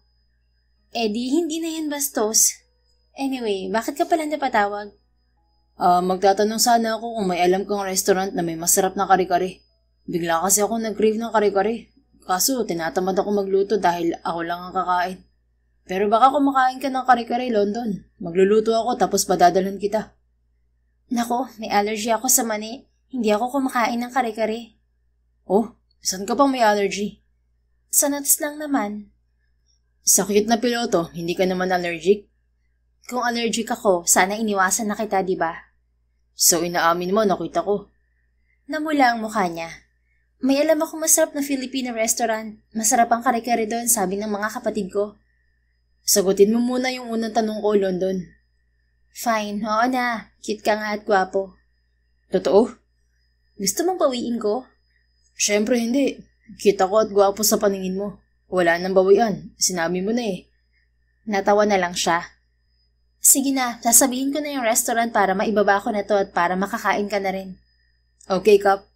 Di hindi na yan bastos. Anyway, bakit ka pala napatawag? Magtatanong sana ako kung may alam kang restaurant na may masarap na kare-kare. Bigla kasi ako nag-crave ng kare-kare. Kaso, tinatamad ako magluto dahil ako lang ang kakain. Pero baka kumakain ka ng kare-kare, London. Magluluto ako tapos padadalhan kita. Nako, may allergy ako sa mani. Hindi ako kumakain ng kare-kare. Oh, saan ka pang may allergy? Sa nuts lang naman. Sa cute na piloto, hindi ka naman allergic? Kung allergic ako, sana iniwasan na kita, diba? So inaamin mo, nakita ko. Namula ang mukha niya. May alam akong masarap na Filipino restaurant. Masarap ang kare-kare doon, sabi ng mga kapatid ko. Sagutin mo muna yung unang tanong ko, London. Fine, oo na. Cute ka nga at gwapo. Totoo? Gusto mong bawiin ko? Siyempre hindi. Cute ako at gwapo sa paningin mo. Wala nang bawian. Sinabi mo na eh. Natawa na lang siya. Sige na, sasabihin ko na yung restaurant para maibaba ko na to at para makakain ka na rin. Okay, Cap.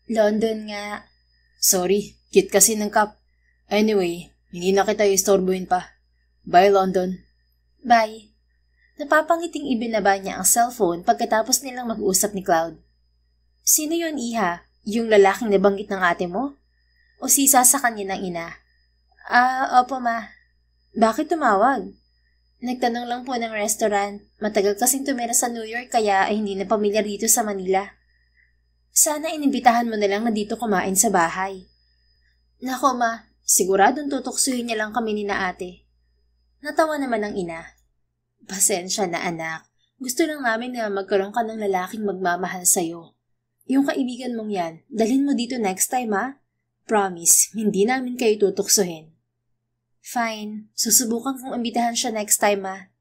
London nga. Sorry, cute kasi ng Cap. Anyway, hindi na kita istorbohin pa. Bye, London. Bye. Napapangiting ibinaba niya ang cellphone pagkatapos nilang mag-usap ni Cloud. Sino yun, iha? Yung lalaking nabanggit ng ate mo? O sisa sa kanya ng ina? Opo ma. Bakit tumawag? Nagtanong lang po ng restaurant. Matagal kasing tumira sa New York kaya ay hindi na pamilyar dito sa Manila. Sana inimbitahan mo na lang na dito kumain sa bahay. Nako ma, siguradong tutuksuhin niya lang kami ni na ate. Natawa naman ang ina. Pasensya na anak. Gusto lang namin na magkaroon ka ng lalaking magmamahal sa'yo. Yung kaibigan mong yan, dalhin mo dito next time ha? Promise, hindi namin kayo tutuksuhin. Fine, susubukan kong imbitahan siya next time ha.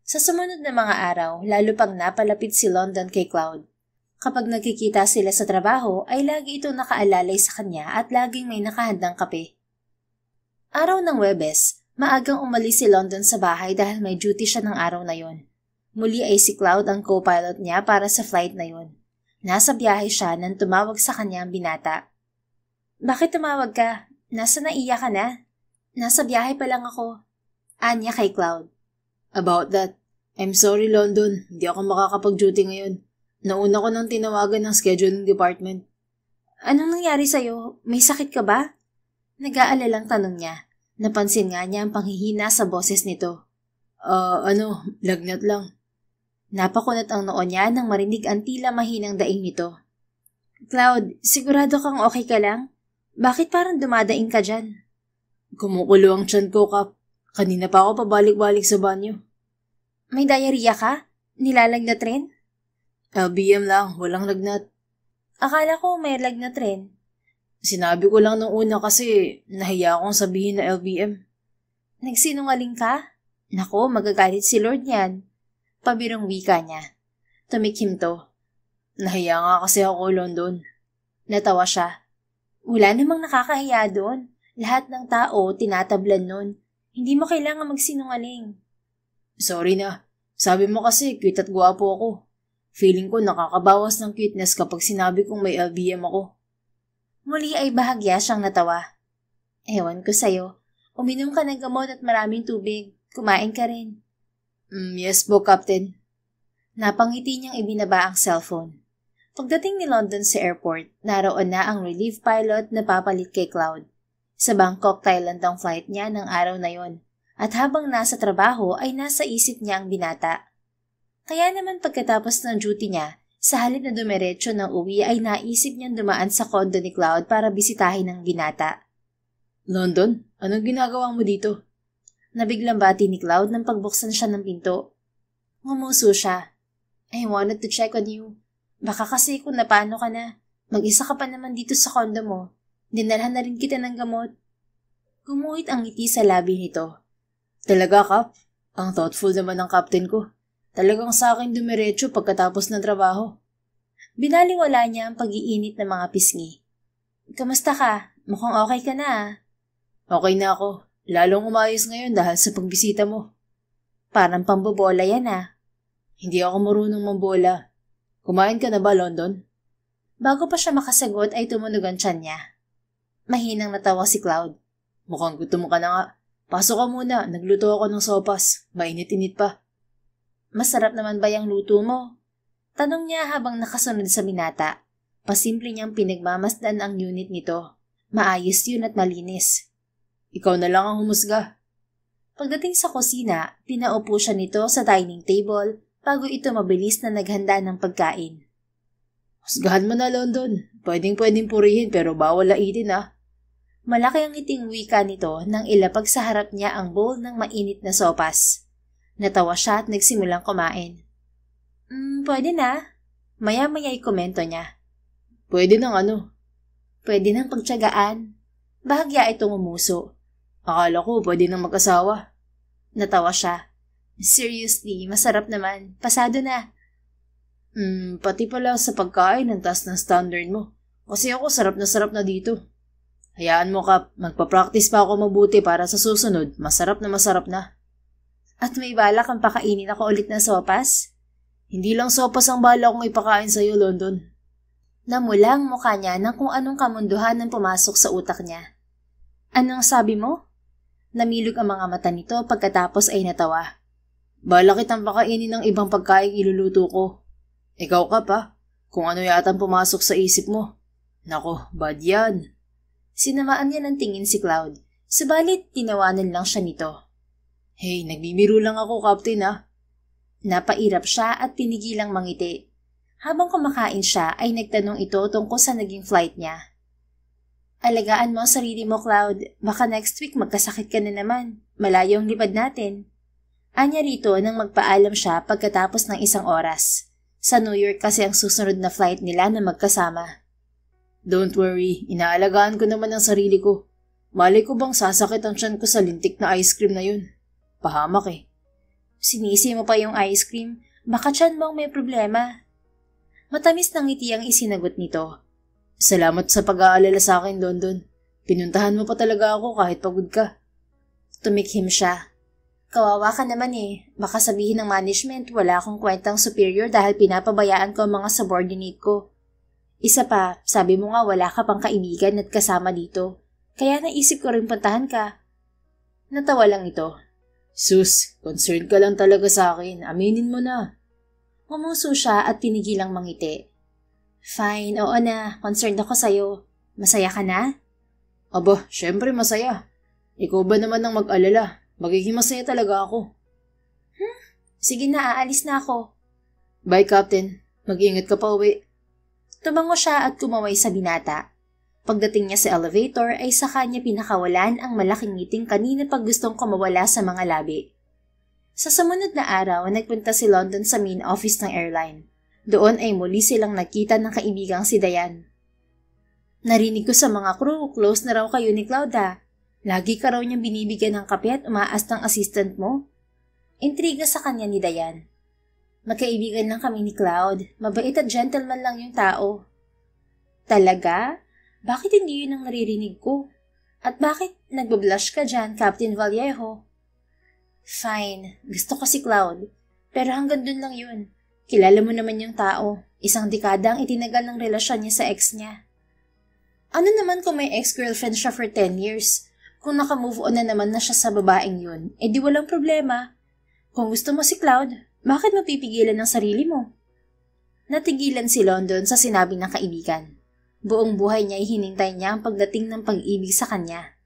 Sa sumunod na mga araw, lalo pang napalapit si London kay Cloud. Kapag nagkikita sila sa trabaho, ay lagi itong nakaalalay sa kanya at laging may nakahandang kape. Araw ng Webes, maagang umalis si London sa bahay dahil may duty siya ng araw na yon. Muli ay si Cloud ang co-pilot niya para sa flight na yon. Nasa biyahe siya nang tumawag sa kanya ang binata. Bakit tumawag ka? Nasa naiya ka na? Nasa biyahe pa lang ako. Anya kay Cloud. About that, I'm sorry London, hindi ako makakapag-duty ngayon. Nauna ko nang tinawagan ng scheduling department. Anong nangyari sa'yo? May sakit ka ba? Nag-aalalang tanong niya. Napansin nga niya ang panghihina sa boses nito. Lagnat lang. Napakunat ang noo niya nang marinig ang tila mahinang daing nito. Cloud, sigurado kang okay ka lang? Bakit parang dumadaing ka dyan? Kumukulo ang tiyan ko, Kap. Kanina pa ako pabalik-balik sa banyo. May diarrhea ka? Nilalagnat rin? LBM lang, walang lagnat. Akala ko may lagnat rin. Sinabi ko lang nung una kasi nahiya akong sabihin na LBM. Nagsinungaling ka? Nako, magagalit si Lord niyan. Pabirong wika niya. Tumikhim to. Nahiya nga kasi ako, London. Natawa siya. Wala namang nakakahiya doon. Lahat ng tao tinatablan nun. Hindi mo kailangan magsinungaling. Sorry na. Sabi mo kasi cute at gwapo ako. Feeling ko nakakabawas ng cuteness kapag sinabi kong may LBM ako. Muli ay bahagya siyang natawa. Ewan ko sa'yo. Uminom ka ng gamot at maraming tubig. Kumain ka rin. Yes po, Captain. Napangiti niyang ibinaba ang cellphone. Pagdating ni London sa airport, naroon na ang relief pilot na papalit kay Cloud. Sa Bangkok, Thailand ang flight niya ng araw na yon. At habang nasa trabaho ay nasa isip niya ang binata. Kaya naman pagkatapos ng duty niya, sa halip na dumiretso ng uwi ay naisip niyang dumaan sa kondo ni Cloud para bisitahin ang binata. London, anong ginagawa mo dito? Nabiglang bati ni Cloud nang pagbuksan siya ng pinto. Ngumuso siya. I wanted to check on you. Baka kasi kung napano ka na, mag-isa ka pa naman dito sa kondo mo. Dinalhan na rin kita ng gamot. Gumuhit ang ngiti sa labi nito. Talaga, Kap? Ang thoughtful naman ng captain ko. Talagang sa akin dumiretso pagkatapos ng trabaho. Binaliwala niya ang pag-iinit ng mga pisngi. Kamusta ka? Mukhang okay ka na ah. Okay na ako. Lalong umayos ngayon dahil sa pagbisita mo. Parang pambobola yan ah. Hindi ako marunong mambola. Kumain ka na ba, London? Bago pa siya makasagot ay tumunog ang tiyan niya. Mahinang natawa si Cloud. Mukhang gutom ka na nga. Pasok ka muna, nagluto ako ng sopas. Mainit-init pa. Masarap naman ba yung luto mo? Tanong niya habang nakasunod sa binata. Pasimple niyang pinagmamasdan ang unit nito. Maayos yun at malinis. Ikaw na lang ang humusga. Pagdating sa kusina, pinaupo siya nito sa dining table bago ito mabilis na naghanda ng pagkain. Husgahan mo na, London. Pwedeng purihin pero bawal laitin ah. Malaki ang ngiting wika nito nang ilapag sa harap niya ang bowl ng mainit na sopas. Natawa siya at nagsimulang kumain. Pwede na. Maya-maya'y komento niya. Pwede ng ano? Pwede ng pagtiyagaan. Bahagya itong umuso. Akala ko pwede ng mag-asawa. Natawa siya. Seriously, masarap naman. Pasado na. Pati pala sa pagkain ang taas ng standard mo. Kasi ako sarap na dito. Hayaan mo, Kap, magpa-practice pa ako mabuti para sa susunod. Masarap na. At may balak kang pakainin ako ulit ng sopas? Hindi lang sopas ang bala kong ipakain sa'yo, London. Namula ang mukha niya ng kung anong kamunduhan ang pumasok sa utak niya. Anong sabi mo? Namilog ang mga mata nito pagkatapos ay natawa. Bala kitang pakainin ng ibang pagkain iluluto ko. Ikaw ka pa, kung ano yatang pumasok sa isip mo. Nako, bad yan. Sinamaan niya ng tingin si Cloud, subalit tinawanan lang siya nito. Hey, nagbibiro lang ako, Captain ah. Napairap siya at pinigilang mangiti. Habang kumakain siya ay nagtanong ito tungkol sa naging flight niya. Alagaan mo ang sarili mo, Cloud. Baka next week magkasakit ka na naman. Malayo ang lipad natin. Anya rito nang magpaalam siya pagkatapos ng 1 oras. Sa New York kasi ang susunod na flight nila na magkasama. Don't worry, inaalagaan ko naman ang sarili ko. Malay ko bang sasakit ang tiyan ko sa lintik na ice cream na yun? Pahamak eh. Sinisi mo pa yung ice cream? Baka tiyan mo may problema. Matamis ng ngiti ang isinagot nito. Salamat sa pag-aalala sa akin, London. Pinuntahan mo pa talaga ako kahit pagod ka. Tumikhim siya. Kawawa ka naman eh. Baka sabihin ng management wala akong kwentang superior dahil pinapabayaan ko ang mga subordinate ko. Isa pa, sabi mo nga wala ka pang kaibigan at kasama dito. Kaya naisip ko rin puntahan ka. Natawa lang ito. Sus, concerned ka lang talaga sa akin. Aminin mo na. Ngumuso siya at pinigilang mangiti. Fine, oo na. Concerned ako sa'yo. Masaya ka na? Aba, syempre masaya. Ikaw ba naman ang mag-alala? Magiging masaya talaga ako. Sige na, aalis na ako. Bye, Captain. Mag-iingat ka pa uwi. Tumango siya at kumaway sa binata. Pagdating niya sa elevator ay sa kanya pinakawalan ang malaking ngiting kanina pag gustong kumawala sa mga labi. Sa sumunod na araw, nagpunta si London sa main office ng airline. Doon ay muli silang nakita ng kaibigang si Diane. Narinig ko sa mga crew, close na raw kayo ni Claudia. Lagi ka raw niyang binibigyan ng kape at umaas ng assistant mo. Intriga sa kanya ni Diane. Magkaibigan lang kami ni Cloud. Mabait at gentleman lang yung tao. Talaga? Bakit hindi yun ang naririnig ko? At bakit nagbablush ka dyan, Captain Vallejo? Fine, gusto ko si Cloud. Pero hanggang dun lang yun. Kilala mo naman yung tao. Isang dekada ang itinagal ng relasyon niya sa ex niya. Ano naman kung may ex-girlfriend siya for 10 years? Kung naka-move on na naman na siya sa babaeng yun, edi walang problema. Kung gusto mo si Cloud, bakit mapipigilan ng sarili mo? Natigilan si London sa sinabi ng kaibigan. Buong buhay niya ay hinintay niya ang pagdating ng pag-ibig sa kanya.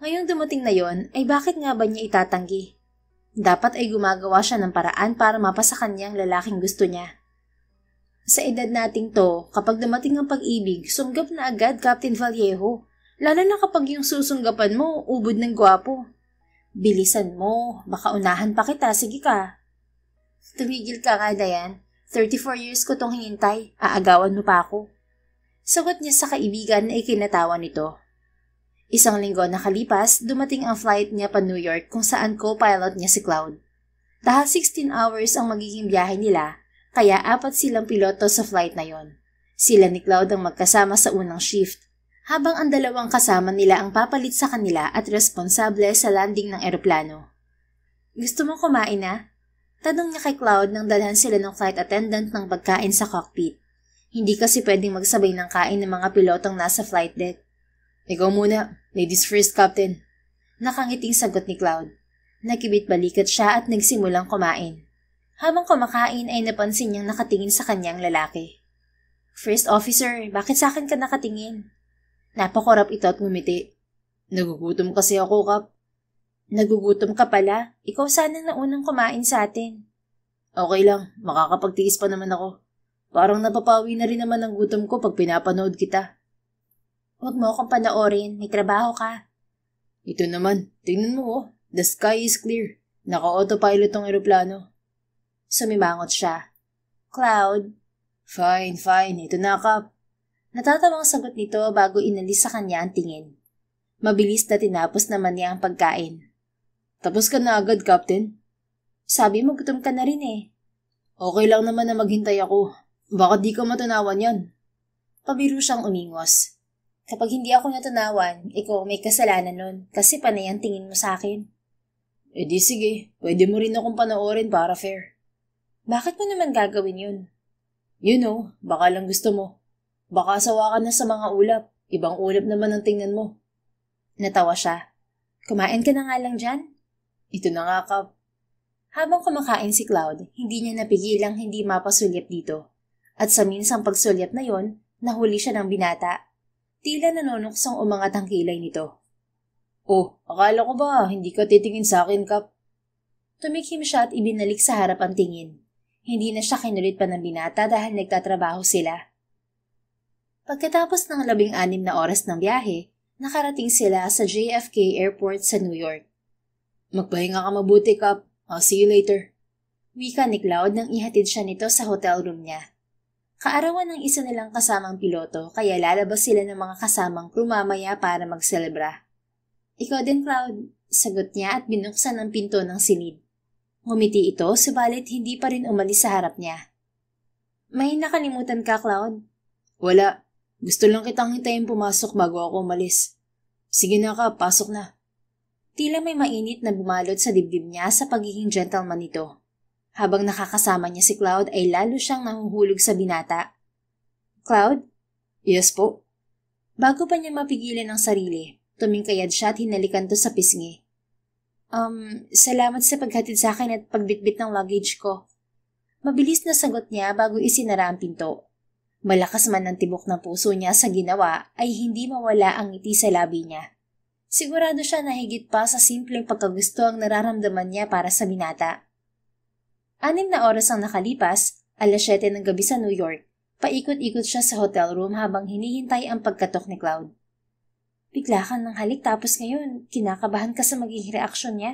Ngayong dumating na yon, ay bakit nga ba niya itatanggi? Dapat ay gumagawa siya ng paraan para mapasa kanya ang lalaking gusto niya. Sa edad nating to, kapag dumating ang pag-ibig, sunggap na agad, Captain Vallejo. Lalo na kapag yung susunggapan mo, ubod ng gwapo. Bilisan mo, baka unahan pa kita, sige ka. Tumigil ka nga, Diane. 34 years ko tong hinintay, aagawan mo pa ako. Sagot niya sa kaibigan ay kinatawa nito. Isang linggo nakalipas, dumating ang flight niya pa New York kung saan co-pilot niya si Cloud. Dahil 16 hours ang magiging biyahe nila, kaya 4 silang piloto sa flight na yon. Sila ni Cloud ang magkasama sa unang shift, habang ang dalawang kasama nila ang papalit sa kanila at responsable sa landing ng eroplano. Gusto mo kumain na? Tanong niya kay Cloud nang dalhan sila ng flight attendant ng pagkain sa cockpit. Hindi kasi pwedeng magsabay ng kain ng mga pilotong nasa flight deck. Ikaw muna, ladies first, Captain. Nakangiting sagot ni Cloud. Nakibit balikat siya at nagsimulang kumain. Habang kumakain ay napansin niyang nakatingin sa kanyang lalaki. First officer, bakit sa akin ka nakatingin? Napakorap ito at ngumiti. Nagugutom kasi ako, Kap. Nagugutom ka pala? Ikaw sana naunang kumain sa atin. Okay lang, makakapagtiis pa naman ako. Parang napapawi na rin naman ang gutom ko pag pinapanood kita. Huwag mo akong panoorin, may trabaho ka. Ito naman, tingnan mo oh, the sky is clear. Naka-autopilot ang eroplano. Sumimangot siya. Cloud. Fine, ito na, Kap. Natatawang sagot nito bago inalis sa kanya ang tingin. Mabilis na tinapos naman niya ang pagkain. Tapos ka na agad, Captain? Sabi mo gutom ka na rin eh. Okay lang naman na maghintay ako. Baka di ka matunawan yan. Pabiro siyang umingos. Kapag hindi ako natunawan, ikaw may kasalanan nun kasi panay ang tingin mo sa akin. Eh di sige, pwede mo rin akong panoorin para fair. Bakit mo naman gagawin yun? You know, baka lang gusto mo. Baka sawa ka na sa mga ulap. Ibang ulap naman ang tingnan mo. Natawa siya. Kumain ka na nga lang dyan? Ito na nga, Kap. Habang kumakain si Cloud, hindi niya napigilang hindi mapasulyap dito. At sa minsang pagsulyap na yon, nahuli siya ng binata. Tila nanonoksong umangat ang kilay nito. Oh, akala ko ba hindi ka titingin sa akin, Kap? Tumikim siya at ibinalik sa harap ang tingin. Hindi na siya kinulit pa ng binata dahil nagtatrabaho sila. Pagkatapos ng 16 na oras ng biyahe, nakarating sila sa JFK Airport sa New York. Magpahinga ka mabuti, Kap. I'll see you later. Wika ni Cloud nang ihatid siya nito sa hotel room niya. Kaarawan ng isa nilang kasamang piloto kaya lalabas sila ng mga kasamang crew mamaya para magselebra. Ikaw din, Cloud, sagot niya at binuksan ang pinto ng silid. Ngumiti ito, subalit hindi pa rin umalis sa harap niya. May nakalimutan ka, Cloud? Wala. Gusto lang kitang hintayin pumasok bago ako umalis. Sige na ka, pasok na. Tila may mainit na bumalot sa dibdib niya sa pagiging gentleman nito. Habang nakakasama niya si Cloud ay lalo siyang nahuhulog sa binata. Cloud? Yes po. Bago pa niya mapigilan ang sarili, tumingkayad siya at hinalikan to sa pisngi. Salamat sa paghatid sa akin at pagbitbit ng luggage ko. Mabilis na sagot niya bago isinara ang pinto. Malakas man ang tibok ng puso niya sa ginawa ay hindi mawala ang ngiti sa labi niya. Sigurado siya na higit pa sa simpleng pagkagusto ang nararamdaman niya para sa binata. 6 na oras ang nakalipas, 7:00 ng gabi sa New York. Paikot-ikot siya sa hotel room habang hinihintay ang pagkatok ni Cloud. Bigla ka ng halik tapos ngayon, kinakabahan ka sa magiging reaksyon niya?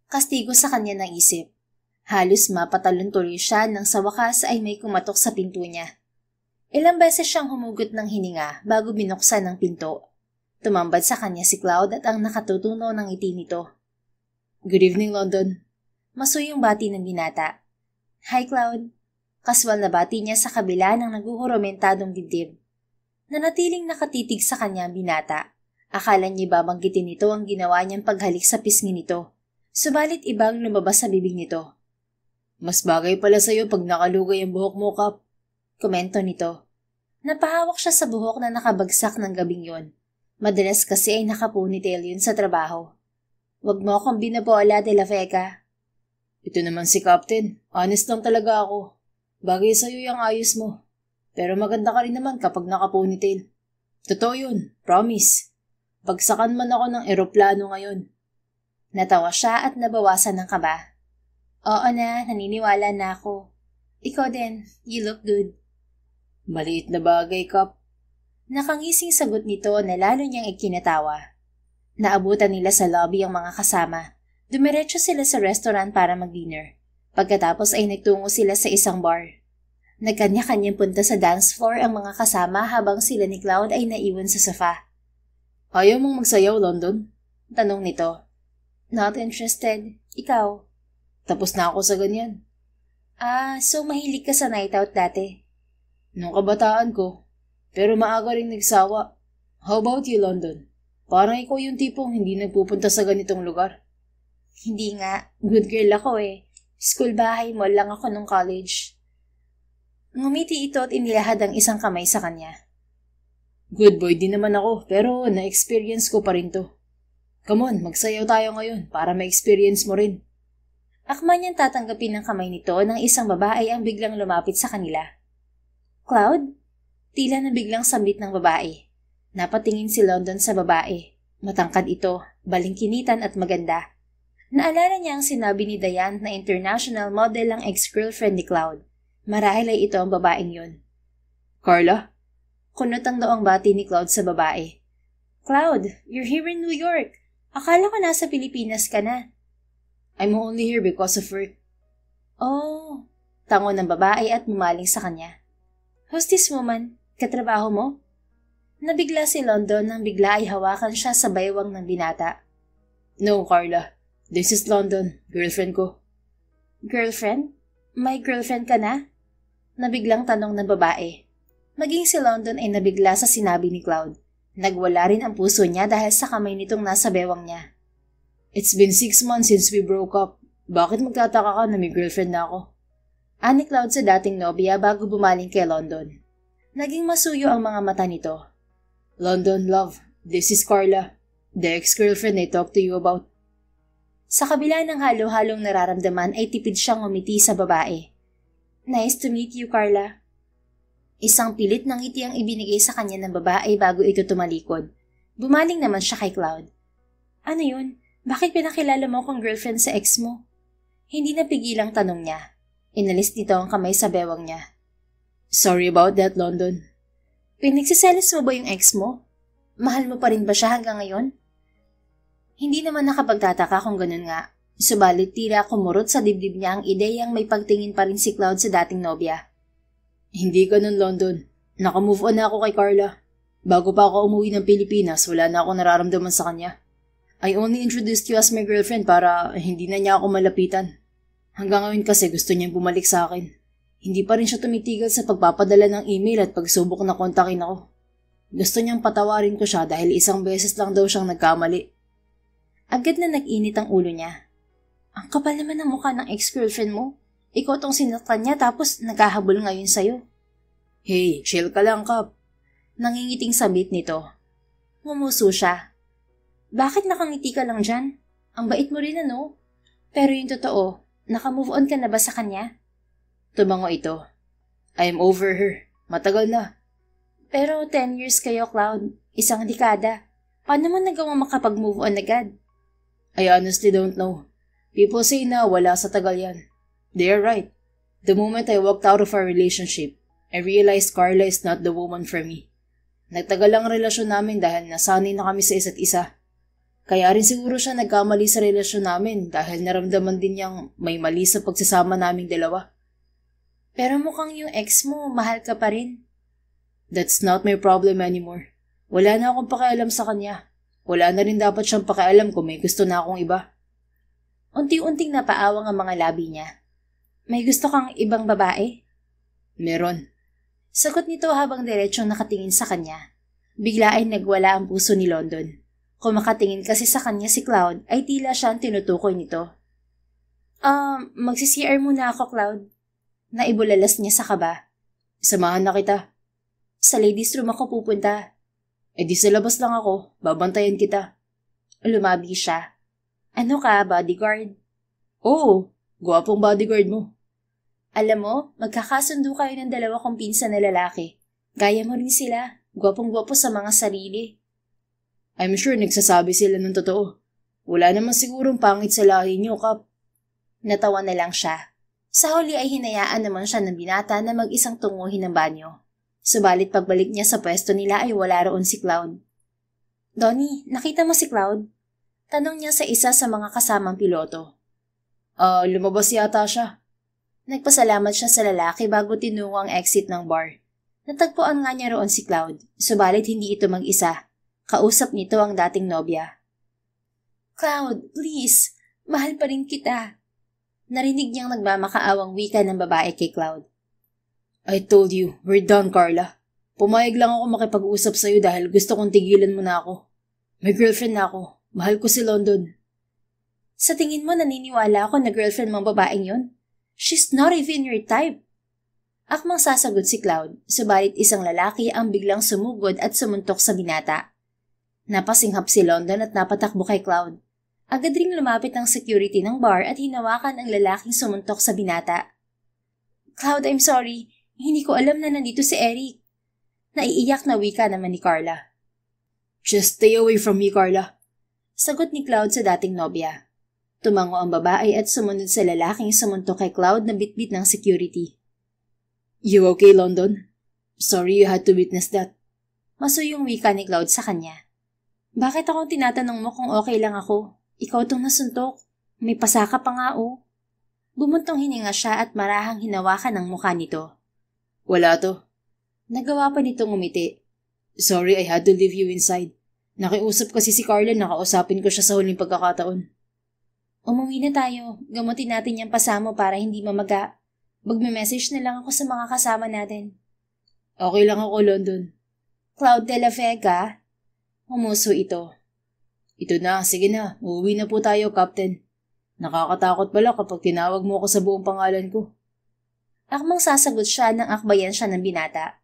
Kastigo sa kanya ng isip. Halos mapatalon tuloy siya nang sa wakas ay may kumatok sa pinto niya. Ilang beses siyang humugot ng hininga bago binuksan ng pinto. Tumambad sa kanya si Cloud at ang nakatutunaw ng ngiti nito. Good evening, London. Masuyong bati ng binata. Hi, Cloud. Kaswal na bati niya sa kabila ng naguhurumentadong dibdib. Nanatiling nakatitig sa kanya ang binata. Akala niya babanggitin nito ang ginawa niyang paghalik sa pisngi nito. Subalit ibang lumabas sa bibig nito. Mas bagay pala sa'yo pag nakalugay ang buhok mo, Kap. Komento nito. Napahawak siya sa buhok na nakabagsak ng gabing yon. Madalas kasi ay nakapunitail yun sa trabaho. Wag mo akong binabola de la Vega. Ito naman si Captain. Honest lang talaga ako. Bagay sa'yo yung ayos mo. Pero maganda ka rin naman kapag nakapunitail. Totoo yun, promise. Pagsakan man ako ng eroplano ngayon. Natawa siya at nabawasan ng kaba. Oo na, naniniwala na ako. Ikaw din, you look good. Maliit na bagay, Kap. Nakangising sagot nito na lalo niyang ikinatawa. Naabutan nila sa lobby ang mga kasama. Dumiretso sila sa restaurant para mag-dinner. Pagkatapos ay nagtungo sila sa isang bar. Nagkanya-kanyang punta sa dance floor ang mga kasama habang sila ni Cloud ay naiwan sa sofa. Ayaw mong magsayaw, London? Tanong nito. Not interested. Ikaw? Tapos na ako sa ganyan. So mahilig ka sa night out dati? Nung kabataan ko. Pero maaga rin nagsawa. How about you, London? Parang ikaw yung tipong hindi nagpupunta sa ganitong lugar. Hindi nga. Good girl ako eh. School bahay mo lang ako nung college. Ngumiti ito at inilahad ang isang kamay sa kanya. Good boy din naman ako, pero na-experience ko pa rin to. Come on, magsayaw tayo ngayon para ma-experience mo rin. Akma niyang tatanggapin ng kamay nito ng isang babae ang biglang lumapit sa kanila. Cloud? Tila na biglang sambit ng babae. Napatingin si London sa babae. Matangkad ito, balingkinitan at maganda. Naalala niya ang sinabi ni Diane na international model ang ex-girlfriend ni Cloud. Marahil ay ito ang babaeng yun. Carla? Kunot ang noong bati ni Cloud sa babae. Cloud, you're here in New York. Akala ko nasa Pilipinas ka na. I'm only here because of work. Oh, tango ng babae at mumaling sa kanya. Who's this woman? Katrabaho mo? Nabigla si London nang bigla ay hawakan siya sa baywang ng binata. No, Carla. This is London, girlfriend ko. Girlfriend? May girlfriend ka na? Nabiglang tanong ng babae. Maging si London ay nabigla sa sinabi ni Cloud. Nagwala rin ang puso niya dahil sa kamay nitong nasa bewang niya. It's been 6 months since we broke up. Bakit magtataka ka na may girlfriend na ako? Ani Cloud sa dating nobya bago bumaling kay London. Naging masuyo ang mga mata nito. London, love. This is Carla. The ex-girlfriend I talked to you about. Sa kabila ng halo-halong nararamdaman ay tipid siyang umiti sa babae. Nice to meet you, Carla. Isang pilit ng ngiti ang ibinigay sa kanya ng babae bago ito tumalikod. Bumaling naman siya kay Cloud. Ano yun? Bakit pinakilala mo akong girlfriend sa ex mo? Hindi napigilang tanong niya. Inalis nito ang kamay sa bewang niya. Sorry about that, London. Pinagsiselos mo ba yung ex mo? Mahal mo pa rin ba siya hanggang ngayon? Hindi naman nakapagtataka kung ganun nga. Subalit tila kumurot sa dibdib niya ang ideyang may pagtingin pa rin si Cloud sa dating nobya. Hindi ganun, London. Nakamove on na ako kay Carla. Bago pa ako umuwi ng Pilipinas, wala na ako nararamdaman sa kanya. I only introduced you as my girlfriend para hindi na niya ako malapitan. Hanggang ngayon kasi gusto niyang bumalik sa akin. Hindi pa rin siya tumitigil sa pagpapadala ng email at pagsubok na kontakin ako. Gusto niyang patawarin ko siya dahil isang beses lang daw siyang nagkamali. Agad na nag-init ang ulo niya. Ang kapal naman ng mukha ng ex-girlfriend mo. Ikaw tong sinaktan niya tapos naghahabol ngayon sa'yo. Hey, chill ka lang, Kap. Nangingiting sabit nito. Ngumuso siya. Bakit nakangiti ka lang dyan? Ang bait mo rin ano? Pero yung totoo, nakamove on ka na ba sa kanya? Tumango ito. I'm over her. Matagal na. Pero 10 years kayo, Cloud. Isang dekada. Paano mo nagawa makapag-move on agad? I honestly don't know. People say na wala sa tagal yan. They are right. The moment I walked out of our relationship, I realized Carla is not the woman for me. Nagtagal ang relasyon namin dahil nasanay na kami sa isa't isa. Kaya rin siguro siya nagkamali sa relasyon namin dahil naramdaman din niyang may mali sa pagsasama naming dalawa. Pero mukhang yung ex mo, mahal ka pa rin. That's not my problem anymore. Wala na akong pakialam sa kanya. Wala na rin dapat siyang pakialam kung may gusto na akong iba. Unti-unting napaawang ang mga labi niya. May gusto kang ibang babae? Meron. Sagot nito habang diretsong nakatingin sa kanya. Bigla ay nagwala ang puso ni London. Kung makatingin kasi sa kanya si Cloud, ay tila siya ang tinutukoy nito. Magsi-CR muna ako, Cloud. Naibulalas niya sa kaba. Samahan na kita. Sa ladies room ako pupunta. Di sa labas lang ako. Babantayan kita. Lumabi siya. Ano ka, bodyguard? Oo, gwapong bodyguard mo. Alam mo, magkakasundo kayo ng dalawa kong pinsan na lalaki. Gaya mo rin sila. Gwapong-gwapo sa mga sarili. I'm sure nagsasabi sila ng totoo. Wala naman sigurong pangit sa lahi niyo, Kap. Natawa na lang siya. Sa huli ay hinayaan naman siya ng binata na mag-isang tunguhin ng banyo. Subalit pagbalik niya sa pwesto nila ay wala roon si Cloud. Donnie, nakita mo si Cloud? Tanong niya sa isa sa mga kasamang piloto. Lumabas yata siya. Nagpasalamat siya sa lalaki bago tinungo ang exit ng bar. Natagpuan nga niya roon si Cloud, subalit hindi ito mag-isa. Kausap nito ang dating nobya. Cloud, please, mahal pa rin kita. Narinig niyang nagmamakaawang wika ng babae kay Cloud. I told you, we're done, Carla. Pumayag lang ako makipag-usap sa'yo dahil gusto kong tigilan mo na ako. May girlfriend na ako. Mahal ko si London. Sa tingin mo naniniwala ako na girlfriend mong babaeng yun? She's not even your type. Akmang sasagot si Cloud, subalit isang lalaki ang biglang sumugod at sumuntok sa binata. Napasinghap si London at napatakbo kay Cloud. Agad ring lumapit ang security ng bar at hinawakan ang lalaking sumuntok sa binata. Cloud, I'm sorry. Hindi ko alam na nandito si Eric. Naiiyak na wika naman ni Carla. Just stay away from me, Carla. Sagot ni Cloud sa dating nobya. Tumango ang babae at sumunod sa lalaking sumuntok kay Cloud na bitbit ng security. You okay, London? Sorry you had to witness that. Masuyong wika ni Cloud sa kanya. Bakit ako tinatanong mo kung okay lang ako? Ikaw tong nasuntok. May pasaka pa nga oh. Bumuntong hininga siya at marahang hinawakan ang mukha nito. Wala to. Nagawa pa nitong umiti. Sorry, I had to leave you inside. Nakiusap kasi si Carla na kausapin ko siya sa huling pagkakataon. Umuwi na tayo. Gamutin natin yung pasamo para hindi mamaga. Magme-message na lang ako sa mga kasama natin. Okay lang ako, London. Cloud de la Vega? Humuso ito. Ito na, sige na. Uuwi na po tayo, Captain. Nakakatakot pala kapag tinawag mo ako sa buong pangalan ko. Akmang sasagot siya nang akbayan siya ng binata.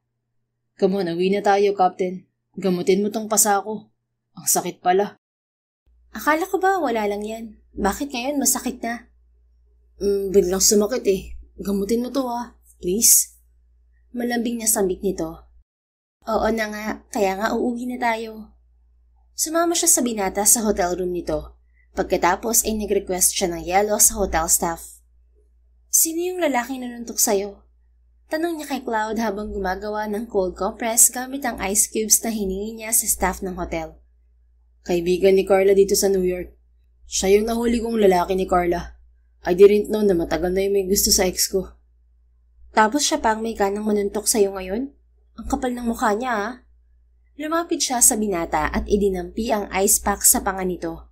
Come on, uwi na tayo, Captain. Gamutin mo tong pasa ko. Ang sakit pala. Akala ko ba wala lang yan? Bakit ngayon masakit na? Biglang sumakit eh. Gamutin mo to please. Malambing na sambit nito. Oo na nga, kaya nga uuwi na tayo. Sumama siya sa binata sa hotel room nito. Pagkatapos ay nag-request siya ng yelo sa hotel staff. Sino yung lalaking nanuntok sa'yo? Tanong niya kay Cloud habang gumagawa ng cold compress gamit ang ice cubes na hiningi niya sa staff ng hotel. Kaibigan ni Carla dito sa New York. Siya yung nahuli kong lalaki ni Carla. I didn't know na matagal na yung may gusto sa ex ko. Tapos siya pang may ganang manuntok sa'yo ngayon? Ang kapal ng mukha niya Lumapit siya sa binata at idinampi ang ice pack sa panga nito.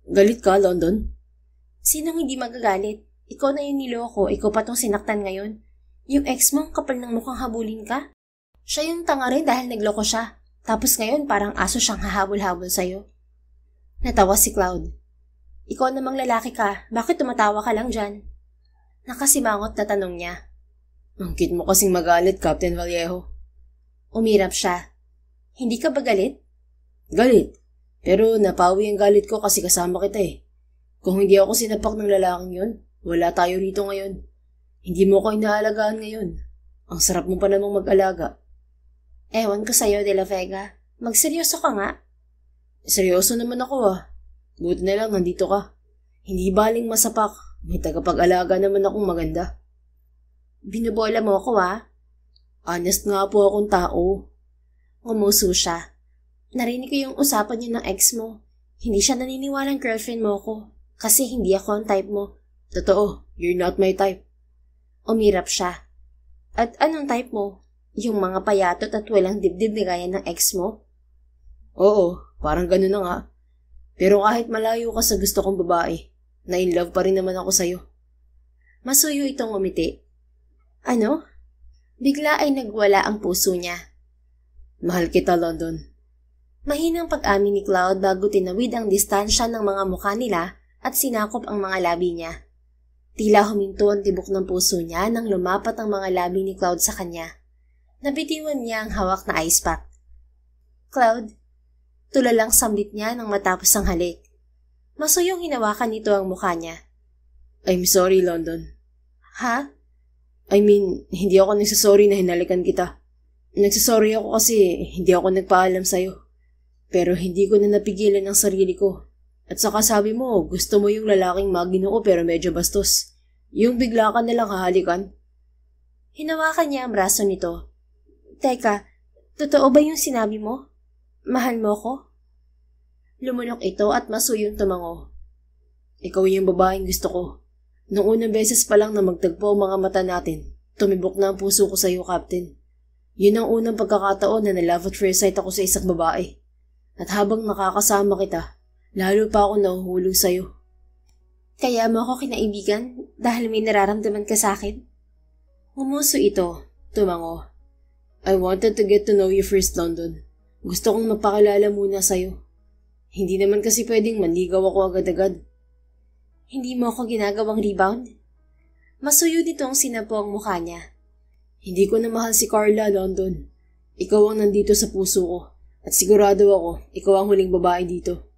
Galit ka, London? Sinong hindi magagalit? Ikaw na yung niloko, ikaw pa tong sinaktan ngayon. Yung ex mo, kapal ng mukhang habulin ka. Siya yung tanga rin dahil nagloko siya. Tapos ngayon parang aso siyang hahabol-habol sa'yo. Natawa si Cloud. Ikaw namang lalaki ka, bakit tumatawa ka lang dyan? Nakasimangot na tanong niya. Ang cute mo kasing magalit, Captain Vallejo. Umirap siya. Hindi ka ba galit? Galit. Pero napawi ang galit ko kasi kasama kita eh. Kung hindi ako sinapak ng lalaking yun, wala tayo rito ngayon. Hindi mo ko inaalagaan ngayon. Ang sarap mo pa namang mag-alaga. Ewan ko sa'yo, De La Vega. Magseryoso ka nga. Seryoso naman ako Buti na lang nandito ka. Hindi baling masapak. May tagapag-alaga naman akong maganda. Binubola mo ako Honest nga po akong tao. Umuso siya. Narinig ko yung usapan niyo ng ex mo. Hindi siya naniniwalang girlfriend mo ko. Kasi hindi ako ang type mo. Totoo, you're not my type. Umirap siya. At anong type mo? Yung mga payatot at walang dibdib na gaya ng ex mo? Oo, parang ganun na nga. Pero kahit malayo ka sa gusto kong babae, na-in-love pa rin naman ako sa'yo. Masuyo itong umiti. Ano? Bigla ay nagwala ang puso niya. Mahal kita, London. Mahinang pag-amin ni Cloud bago tinawid ang distansya ng mga mukha nila at sinakop ang mga labi niya. Tila huminto ang tibok ng puso niya nang lumapat ang mga labi ni Cloud sa kanya. Nabitiwan niya ang hawak na ice pack. Cloud, tulalang sambit niya nang matapos ang halik. Masuyong hinawakan nito ang mukha niya. I'm sorry, London. Ha? Hindi ako nagsasorry na hinalikan kita. Nagsasorry ako kasi hindi ako nagpaalam sa'yo. Pero hindi ko na napigilan ang sarili ko. At saka sabi mo, gusto mo yung lalaking magino ko pero medyo bastos. Yung bigla ka nalang hahalikan. Hinawakan niya ang braso nito. Teka, totoo ba yung sinabi mo? Mahal mo ko? Lumunok ito at masuyong tumango. Ikaw yung babaeng gusto ko. Noong unang beses pa lang na magtagpo ang mga mata natin, tumibok na ang puso ko sa'yo, Captain. Yun ang unang pagkakataon na na-love at first sight ako sa isang babae. At habang nakakasama kita, lalo pa ako nahuhulog sa'yo. Kaya mo ako kinaibigan dahil may nararamdaman ka sa akin? Umuso ito, tumango. I wanted to get to know you first, London. Gusto kong magpakilala muna sa'yo. Hindi naman kasi pwedeng manligaw ako agad-agad. Hindi mo ako ginagawang rebound? Masuyo nitong sinapo ang mukha niya. Hindi ko na mahal si Carla, London. Ikaw ang nandito sa puso ko. At sigurado ako, ikaw ang huling babae dito.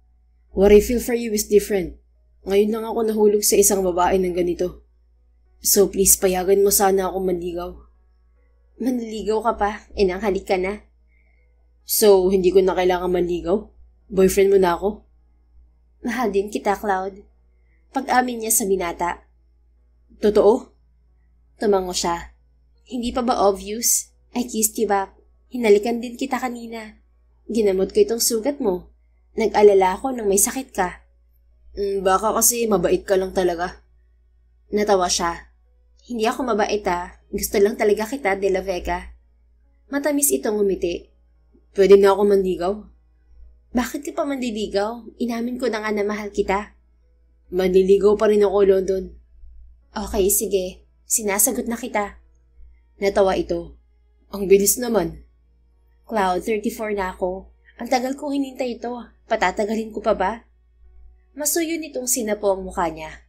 What I feel for you is different. Ngayon lang ako nahulog sa isang babae ng ganito. So please, payagan mo sana akong manligaw. Manliligaw ka pa? Inanghalik ka na? So, hindi ko na kailangan manligaw? Boyfriend mo na ako? Mahal din kita, Cloud. Pag-amin niya sa binata. Totoo? Tumango siya. Hindi pa ba obvious? I kissed you back. Hinalikan din kita kanina. Ginamot ko itong sugat mo. Nag-alala ako nang may sakit ka. Baka kasi mabait ka lang talaga. Natawa siya. Hindi ako mabait Gusto lang talaga kita, De La Vega. Matamis itong umiti. Pwede na ako manligaw? Bakit ka pa manliligaw? Inamin ko na nga na mahal kita. Manliligaw pa rin ako, London. Okay, sige. Sinasagot na kita. Natawa ito. Ang bilis naman. Cloud, 34 na ako. Ang tagal kong hinintay ito. Patatagalin ko pa ba? Masuyo nitong sinapo ang mukha niya.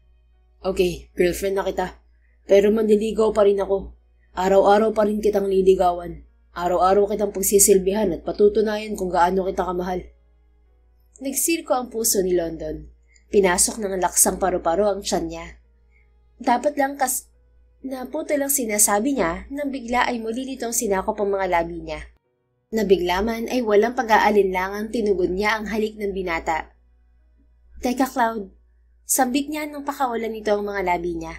Okay, girlfriend na kita. Pero manliligaw pa rin ako. Araw-araw pa rin kitang liligawan. Araw-araw kitang pagsisilbihan at patutunayan kung gaano kita kamahal. Nagsirko ang puso ni London. Pinasok ng laksang paru-paro ang tiyan niya. Dapat lang naputo lang sinasabi niya nang bigla ay muli nitong sinakop ang mga labi niya. Nabigla man ay walang pag-aalinlangang tinugod niya ang halik ng binata. Teka, Cloud. Sambit niya nang pakawalan nito ang mga labi niya.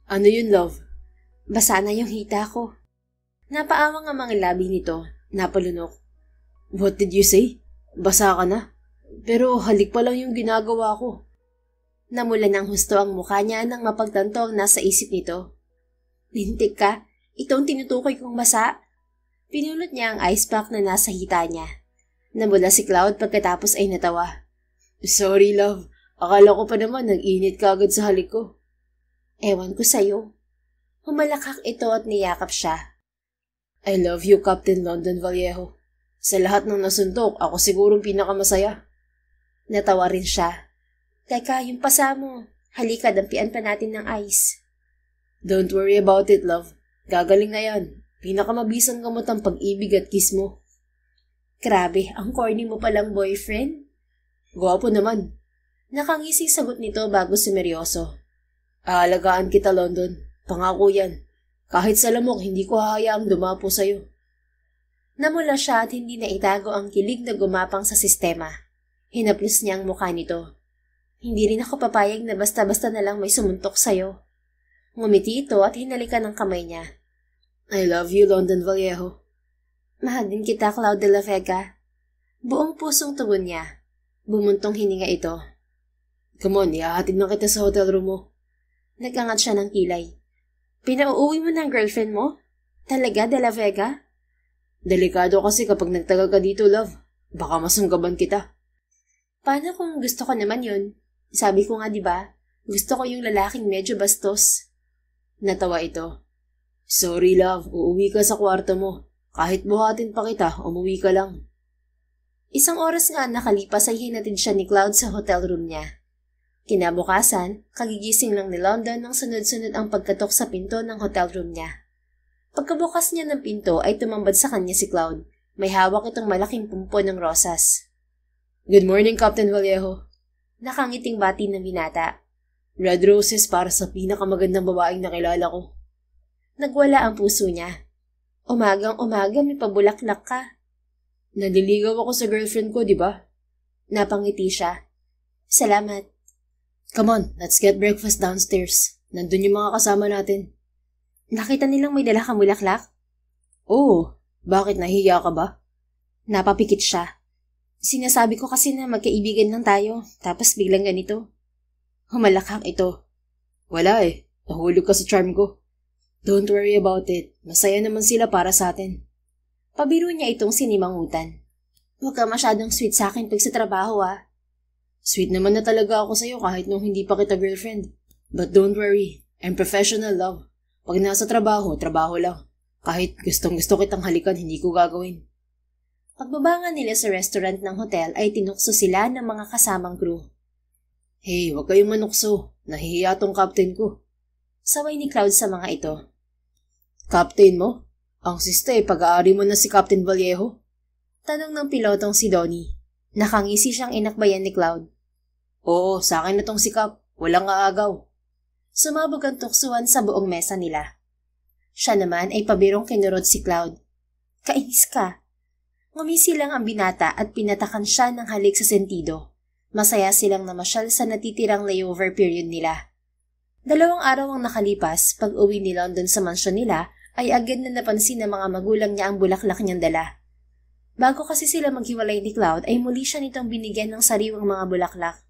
Ano yun, love? Basa na yung hita ko. Napaawang ang mga labi nito. Napalunok. What did you say? Basa ka na? Pero halik pa lang yung ginagawa ko. Namula ng husto ang mukha niya nang mapagtanto ang nasa isip nito. Lintik ka? Itong tinutukoy kong basa? Pinulot niya ang ice pack na nasa hita niya. Namula si Cloud pagkatapos ay natawa. Sorry, love. Akala ko pa naman nag-init ka agad sa halik ko. Ewan ko sa'yo. Humalakak ito at niyakap siya. I love you, Captain London Vallejo. Sa lahat ng nasuntok, ako sigurong pinakamasaya. Natawa rin siya. Teka, yung pasa mo. Halika, dampian pa natin ng ice. Don't worry about it, love. Gagaling na yan. Pinakamabisang gamot ang pag-ibig at kiss mo. Grabe, ang corny mo palang boyfriend. Gwapo naman. Nakangising sagot nito bago sumeryoso. Aalagaan kita, London. Pangako yan. Kahit sa lamok, hindi ko hahayaang dumapo sa'yo. Namula siya at hindi na itago ang kilig na gumapang sa sistema. Hinaplos niya ang mukha nito. Hindi rin ako papayag na basta-basta na lang may sumuntok sa'yo. Ngumiti ito at hinalikan ng kamay niya. I love you, London Vallejo. Mahal din kita, Cloud de la Vega. Buong pusong tugon niya. Bumuntong hininga ito. Come on, ihahatid na kita sa hotel room mo. Nagangat siya ng kilay. Pinauuwi mo ng girlfriend mo? Talaga, de la Vega? Delikado kasi kapag nagtagal ka dito, love. Baka masunggaban kita. Paano kung gusto ko naman yun? Sabi ko nga, di ba? Gusto ko yung lalaking medyo bastos. Natawa ito. Sorry, love. Uuwi ka sa kwarto mo. Kahit buhatin pa kita, umuwi ka lang. Isang oras nga nakalipas ay hinatid siya ni Cloud sa hotel room niya. Kinabukasan, kagigising lang ni London nang sunod-sunod ang pagkatok sa pinto ng hotel room niya. Pagkabukas niya ng pinto ay tumambad sa kanya si Cloud. May hawak itong malaking pumpo ng rosas. Good morning, Captain Vallejo. Nakangiting bati ng binata. Red roses para sa pinakamagandang babaeng nakilala ko. Nagwala ang puso niya. Umagang-umaga may pabulaklak ka. Naliligaw ako sa girlfriend ko, di ba? Napangiti siya. Salamat. Come on, let's get breakfast downstairs. Nandun yung mga kasama natin. Nakita nilang may dala kang bulaklak? Oo. Bakit, nahiya ka ba? Napapikit siya. Sinasabi ko kasi na magkaibigan lang tayo, tapos biglang ganito. Humalakhak ito. Wala eh. Nahulog ka sa charm ko. Don't worry about it. Masaya naman sila para sa atin. Pabiro niya itong sinimangutan. Huwag ka masyadong sweet sa akin pag sa trabaho ah. Sweet naman na talaga ako sa'yo kahit nung hindi pa kita girlfriend. But don't worry. I'm professional, love. Pag nasa trabaho, trabaho lang. Kahit gustong-gusto kitang halikan, hindi ko gagawin. Pagbaba nga nila sa restaurant ng hotel ay tinukso sila ng mga kasamang crew. Hey, huwag kayong manukso. Nahihiya tong captain ko. Saway ni Cloud sa mga ito. Captain mo? Ang sista pag-aari mo na si Captain Vallejo? Tanong ng pilotong si Donnie. Nakangisi siyang inakbayan ni Cloud. Oo, sa akin na tong si Cap. Walang aagaw. Sumabog ang tuksuan sa buong mesa nila. Siya naman ay pabirong kinurot si Cloud. Kainis ka. Ngumisi lang ang binata at pinatakan siya ng halik sa sentido. Masaya silang namasyal sa natitirang layover period nila. 2 araw ang nakalipas, pag uwi ni London sa mansyon nila, ay agad na napansin ng mga magulang niya ang bulaklak niyang dala. Bago kasi sila maghiwalay ni Cloud ay muli siya nitong binigyan ng sariwang mga bulaklak.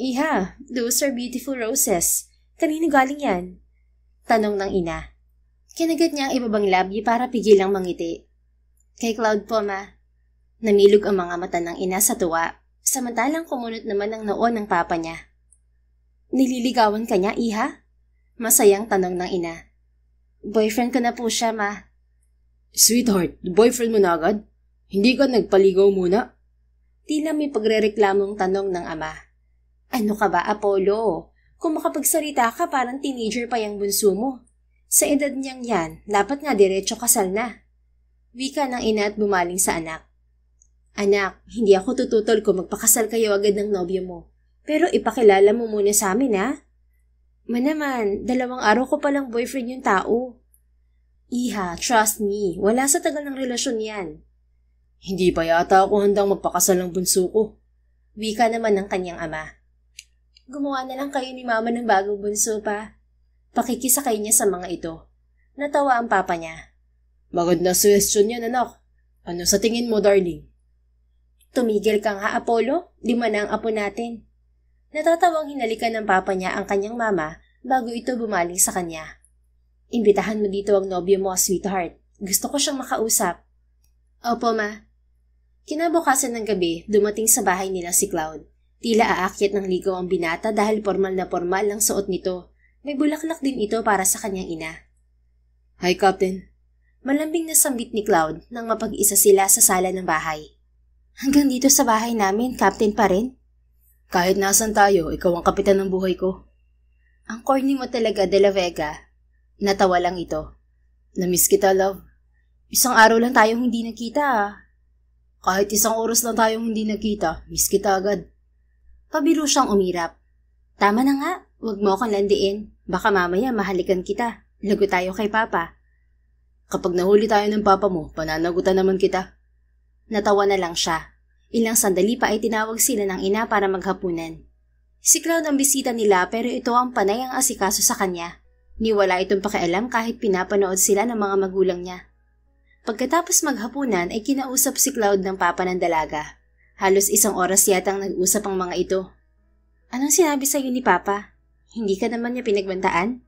Iha, those are beautiful roses. Kanino galing yan? Tanong ng ina. Kinagat niya ang ibabang labi para pigilang mangiti. Kay Cloud po, ma. Namilog ang mga mata ng ina sa tuwa, samantalang kumunot naman ang noo ng papa niya. Nililigawan ka niya, iha? Masayang tanong ng ina. Boyfriend ko na po siya, ma. Sweetheart, boyfriend mo na agad? Hindi ka nagpaligaw muna? Tila may pagrereklamong tanong ng ama. Ano ka ba, Apollo? Kung makapagsalita ka, parang teenager pa yung bunso mo. Sa edad niyang yan, dapat nga diretso kasal na. Wika ng ina at bumaling sa anak. Anak, hindi ako tututol kung magpakasal kayo agad ng nobyo mo. Pero ipakilala mo muna sa amin, ha? Manaman, 2 araw ko palang boyfriend yung tao. Iha, trust me, wala sa tagal ng relasyon yan. Hindi pa yata ako handang magpakasal ng bunso ko. Wika naman ng kanyang ama. Gumawa na lang kayo ni mama ng bagong bunso pa. Pakikisakay niya sa mga ito. Natawa ang papa niya. Magandang suggestion yan, anak. Ano sa tingin mo, darling? Tumigil ka nga, Apollo. 5 na ang apo natin. Natatawang hinalikan ng papa niya ang kanyang mama bago ito bumaling sa kanya. Imbitahan mo dito ang nobyo mo, sweetheart. Gusto ko siyang makausap. Opo, ma. Kinabukasan ng gabi, dumating sa bahay nila si Cloud. Tila aakyat ng ligaw ang binata dahil formal na formal ang suot nito. May bulaklak din ito para sa kanyang ina. Hi, Captain. Malambing na sambit ni Cloud nang mapag-isa sila sa sala ng bahay. Hanggang dito sa bahay namin, Captain pa rin? Kahit nasan tayo, ikaw ang kapitan ng buhay ko. Ang corny mo talaga, De La Vega. Natawa lang ito. Namiss kita, love. 1 araw lang tayong hindi nakita, ah. Kahit 1 oras lang tayong hindi nakita, miss kita agad. Pabiro siyang umirap. Tama na nga, huwag mo akong landiin. Baka mamaya mahalikan kita. Lago tayo kay Papa. Kapag nahuli tayo ng papa mo, pananagutan naman kita. Natawa na lang siya. Ilang sandali pa ay tinawag sila ng ina para maghapunan. Si Cloud ang bisita nila pero ito ang panay ang asikaso sa kanya. Niwala itong pakialam kahit pinapanood sila ng mga magulang niya. Pagkatapos maghapunan ay kinausap si Cloud ng papa ng dalaga. Halos 1 oras yatang nag-usap ang mga ito. Anong sinabi sa iyo ni Papa? Hindi ka naman niya pinagbantaan?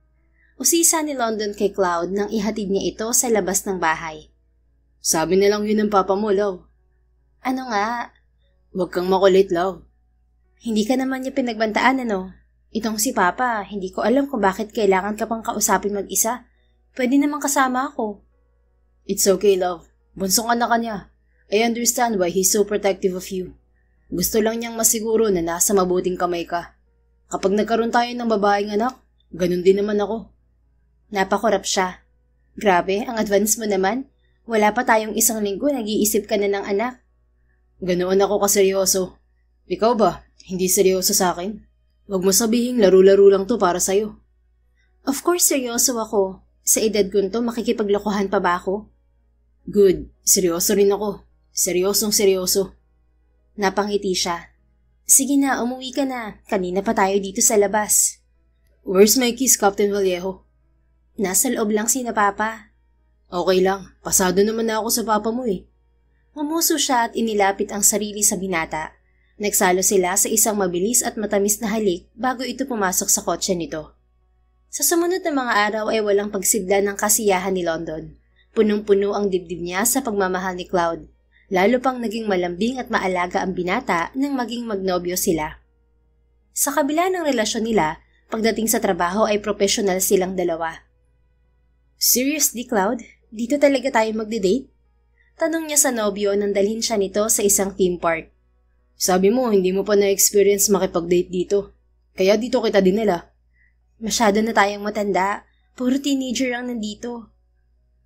Usisa ni London kay Cloud nang ihatid niya ito sa labas ng bahay. Sabi na lang yun ng papa mo, love. Ano nga? Huwag kang makulit, love. Hindi ka naman niya pinagbantaan ano? Itong si Papa, hindi ko alam kung bakit kailangan ka pang kausapin mag-isa. Pwede namang kasama ako. It's okay, love. Bunsong anak ka niya. I understand why he's so protective of you. Gusto lang niyang masiguro na nasa mabuting kamay ka. Kapag nagkaroon tayo ng babaeng anak, ganun din naman ako. Napakurap siya. Grabe, ang advance mo naman. Wala pa tayong 1 linggo, nag-iisip ka na ng anak. Ganoon ako kaseryoso. Ikaw ba? Hindi seryoso sa akin? Huwag mo sabihing laro-laro lang to para sa'yo. Of course, seryoso ako. Sa edad ko to, makikipaglokohan pa ba ako? Good. Seryoso rin ako. Seryosong seryoso. Napangiti siya. Sige na, umuwi ka na. Kanina pa tayo dito sa labas. Where's my keys, Captain Vallejo? Nasa loob lang sina Papa. Okay lang. Pasado naman na ako sa papa mo eh. Ngumuso siya at inilapit ang sarili sa binata. Nagsalo sila sa isang mabilis at matamis na halik bago ito pumasok sa kotse nito. Sa sumunod na mga araw ay walang pagsidla ng kasiyahan ni London. Punong-puno ang dibdib niya sa pagmamahal ni Cloud. Lalo pang naging malambing at maalaga ang binata nang maging magnobyo sila. Sa kabila ng relasyon nila, pagdating sa trabaho ay profesional silang dalawa. Seriously, Cloud? Dito talaga tayo magde-date? Tanong niya sa nobyo nang dalhin siya nito sa isang theme park. Sabi mo, hindi mo pa na-experience makipag-date dito. Kaya dito kita dinala. Masyado na tayong matanda. Puro teenager ang nandito.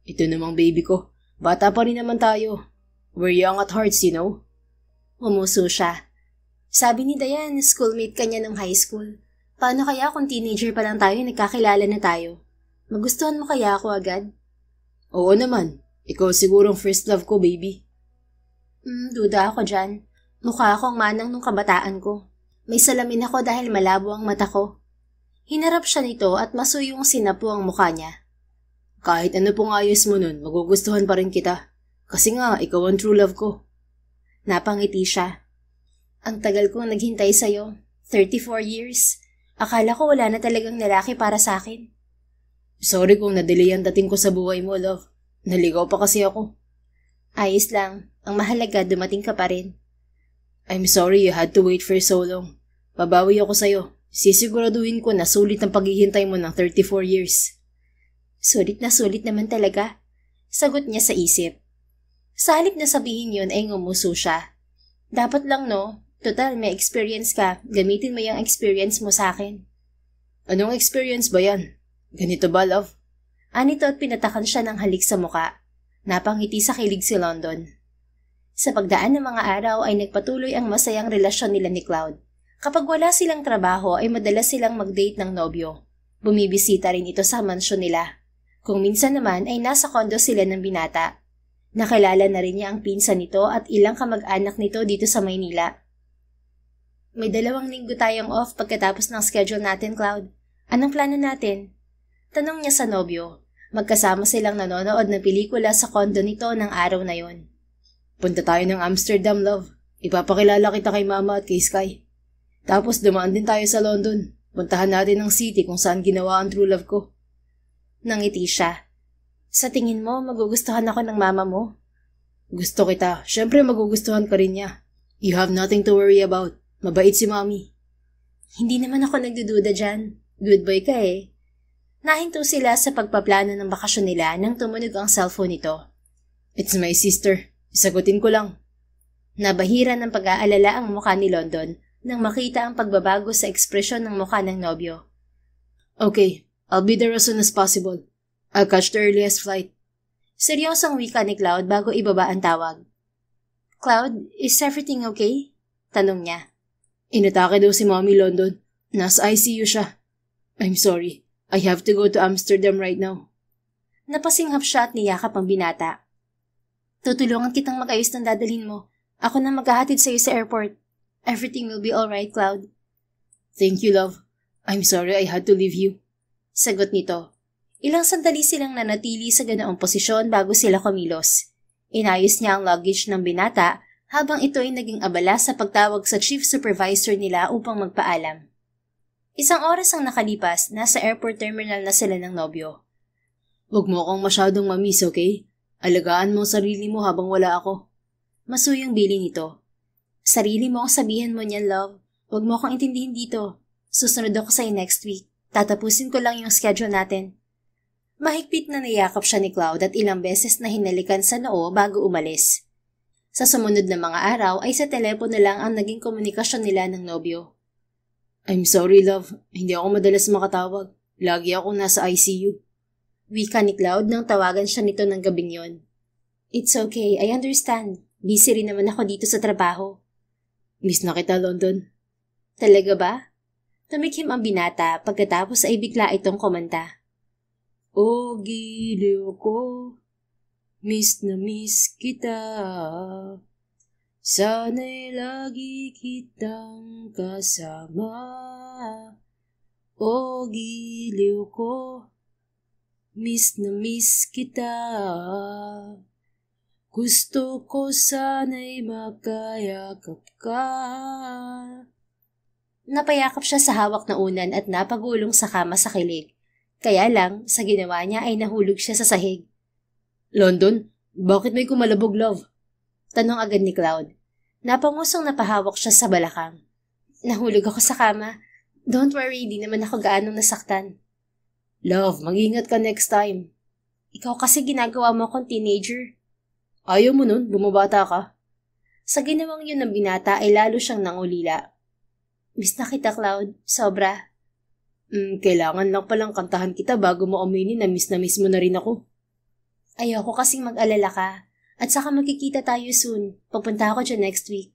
Ito namang baby ko. Bata pa rin naman tayo. We're young at hearts, you know. Umuso siya. Sabi ni Diane, schoolmate ka niya ng high school. Paano kaya kung teenager pa lang tayo, nagkakilala na tayo? Magustuhan mo kaya ako agad? Oo naman. Ikaw sigurong first love ko, baby. Duda ako dyan. Mukha akong manang nung kabataan ko. May salamin ako dahil malabo ang mata ko. Hinarap siya nito at masuyong sinapo ang mukha niya. Kahit ano pong ayos mo nun, magugustuhan pa rin kita. Kasi nga, ikaw ang true love ko. Napangiti siya. Ang tagal kong naghintay sa'yo. 34 years. Akala ko wala na talagang lalaki para sa akin. Sorry kung nadelay ang dating ko sa buhay mo, love. Naligaw pa kasi ako. Ayos lang. Ang mahalaga, dumating ka pa rin. I'm sorry you had to wait for so long. Babawi ako sa'yo. Sisiguraduhin ko na sulit ang paghihintay mo ng 34 years. Sulit na sulit naman talaga. Sagot niya sa isip. Sa halip na sabihin yun ay ngumuso siya. Dapat lang no, total may experience ka, gamitin mo yung experience mo sa akin. Anong experience ba yan? Ganito ba, love? Anito at pinatakan siya ng halik sa muka. Napangiti sa kilig si London. Sa pagdaan ng mga araw ay nagpatuloy ang masayang relasyon nila ni Cloud. Kapag wala silang trabaho ay madalas silang mag-date ng nobyo. Bumibisita rin ito sa mansyon nila. Kung minsan naman ay nasa kondo sila ng binata. Nakilala na rin niya ang pinsan nito at ilang kamag-anak nito dito sa Maynila. May 2 linggo tayong off pagkatapos ng schedule natin, Cloud. Anong plano natin? Tanong niya sa nobyo. Magkasama silang nanonood ng pelikula sa kondo nito ng araw na yon. Punta tayo ng Amsterdam, love. Ipapakilala kita kay Mama at kay Sky. Tapos dumaan din tayo sa London. Puntahan natin ang city kung saan ginawa ang true love ko. Nangiti siya. Sa tingin mo, magugustuhan ako ng mama mo? Gusto kita. Syempre magugustuhan ka rin niya. You have nothing to worry about. Mabait si Mommy. Hindi naman ako nagdududa dyan. Good boy ka eh. Nahinto sila sa pagpaplano ng bakasyon nila nang tumunog ang cellphone nito. It's my sister. Isagutin ko lang. Nabahira ng pag-aalala ang mukha ni London nang makita ang pagbabago sa ekspresyon ng mukha ng nobyo. Okay, I'll be there as soon as possible. I'll catch the earliest flight. Seryosong wika ni Cloud bago ibaba ang tawag. Cloud, is everything okay? Tanong niya. Inatake daw si Mommy, London. Nasa ICU siya. I'm sorry. I have to go to Amsterdam right now. Napasinghap siya at niyakap ang binata. Tutulungan kitang mag-ayos ng dadalhin mo. Ako na maghahatid sa'yo sa airport. Everything will be alright, Cloud. Thank you, love. I'm sorry I had to leave you. Sagot nito. Ilang sandali silang nanatili sa ganoong posisyon bago sila kumilos. Inayos niya ang luggage ng binata habang ito ay naging abala sa pagtawag sa chief supervisor nila upang magpaalam. Isang oras ang nakalipas, nasa airport terminal na sila ng nobyo. Huwag mo akong masyadong mamiss, okay? Alagaan mo ang sarili mo habang wala ako. Masuyang bili nito. Sarili mo ang sabihan mo niyan, love. Huwag mo akong intindihin dito. Susunod ako sa'yo next week. Tatapusin ko lang yung schedule natin. Mahigpit na niyakap siya ni Cloud at ilang beses na hinalikan sa noo bago umalis. Sa sumunod na mga araw ay sa telepono lang ang naging komunikasyon nila ng nobyo. I'm sorry, love. Hindi ako madalas makatawag. Lagi akong nasa ICU. Wika ni Cloud nang tawagan siya nito ng gabing yon. It's okay, I understand. Busy rin naman ako dito sa trabaho. Miss na kita, London. Talaga ba? Tumikhim ang binata pagkatapos ay bigla itong kumanta. O giliw ko, miss na miss kita. Sana'y lagi kitang kasama. O giliw ko, miss na miss kita. Gusto ko sana'y makayakap ka. Napayakap siya sa hawak na unan at napagulong sa kama sa kilig. Kaya lang, sa ginawa niya ay nahulog siya sa sahig. London, bakit may kumalabog, love? Tanong agad ni Cloud. Napangusong napahawak siya sa balakang. Nahulog ako sa kama. Don't worry, di naman ako gaanong nasaktan. Love, mag-ingat ka next time. Ikaw kasi ginagawa mo akong teenager. Ayaw mo nun, bumabata ka. Sa ginawang yun ng binata ay lalo siyang nangulila. Miss na kita, Cloud. Sobra. Kailangan lang palang kantahan kita bago mo aminin na miss mo na rin ako. Ayoko kasing mag-alala ka. At saka magkikita tayo soon. Pupunta ako dyan next week.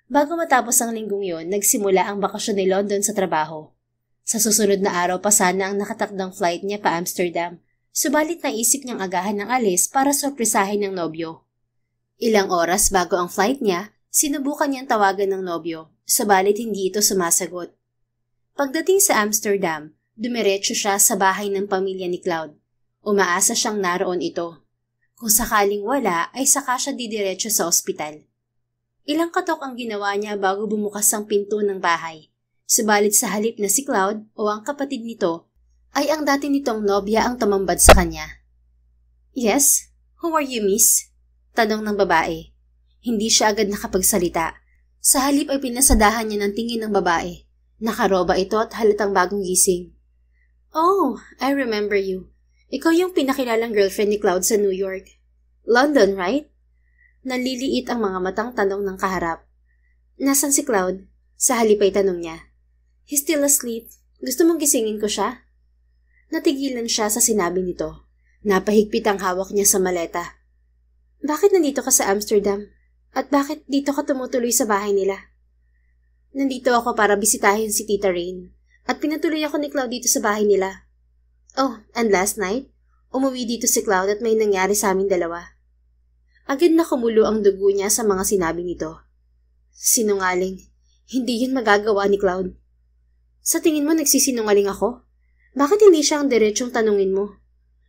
Bago matapos ang linggong yon, nagsimula ang bakasyon ni London sa trabaho. Sa susunod na araw pa sana ang nakatakdang flight niya pa Amsterdam. Subalit naisip niyang agahan ng alis para sorpresahin ng nobyo. Ilang oras bago ang flight niya, sinubukan niyang tawagan ng nobyo. Subalit hindi ito sumasagot. Pagdating sa Amsterdam, dumiretso siya sa bahay ng pamilya ni Cloud. Umaasa siyang naroon ito. Kung sakaling wala, ay saka siya didiretso sa ospital. Ilang katok ang ginawa niya bago bumukas ang pinto ng bahay. Subalit sa halip na si Cloud o ang kapatid nito, ay ang dati nitong nobya ang tumambad sa kanya. Yes? Who are you, miss? Tanong ng babae. Hindi siya agad nakapagsalita. Sa halip ay pinasadahan niya ng tingin ng babae. Nakaroba ito at halatang bagong gising. Oh, I remember you. Ikaw yung pinakilalang girlfriend ni Cloud sa New York. London, right? Naliliit ang mga matang tanong ng kaharap. Nasaan si Cloud? Sa halip ay tanong niya. He's still asleep. Gusto mong gisingin ko siya? Natigilan siya sa sinabi nito. Napahigpit ang hawak niya sa maleta. Bakit nandito ka sa Amsterdam? At bakit dito ka tumutuloy sa bahay nila? Nandito ako para bisitahin si Tita Rain. At pinatuloy ako ni Cloud dito sa bahay nila. Oh, and last night, umuwi dito si Cloud at may nangyari sa aming dalawa. Agad na kumulo ang dugo niya sa mga sinabi nito. Sinungaling. Hindi yun magagawa ni Cloud. Sa tingin mo nagsisinungaling ako? Bakit hindi siya ang diretsong tanungin mo?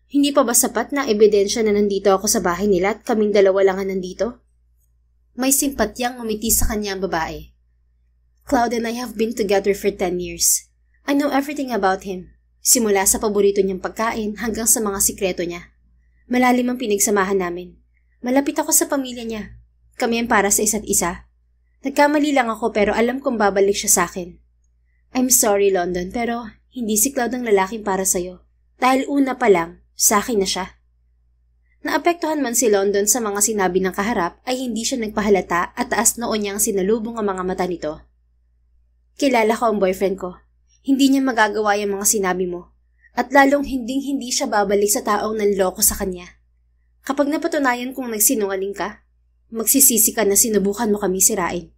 Hindi pa ba sapat na ebidensya na nandito ako sa bahay nila at kaming dalawa lang nandito? May simpatyang umiti sa kanya ang babae. Cloud and I have been together for 10 years. I know everything about him. Simula sa paborito niyang pagkain hanggang sa mga sikreto niya. Malalim ang pinagsamahan namin. Malapit ako sa pamilya niya. Kami ang para sa isa't isa. Nagkamali lang ako pero alam kong babalik siya sa akin. I'm sorry, London, pero hindi si Cloud ang lalaking para sa'yo. Dahil una pa lang, sa akin na siya. Naapektuhan man si London sa mga sinabi ng kaharap ay hindi siya nagpahalata at taas noon niyang sinalubong ang mga mata nito. Kilala ko ang boyfriend ko. Hindi niya magagawa yung mga sinabi mo. At lalong hindi siya babalik sa taong nanloko sa kanya. Kapag napatunayan kong nagsinungaling ka, magsisisi ka na sinubukan mo kami sirain.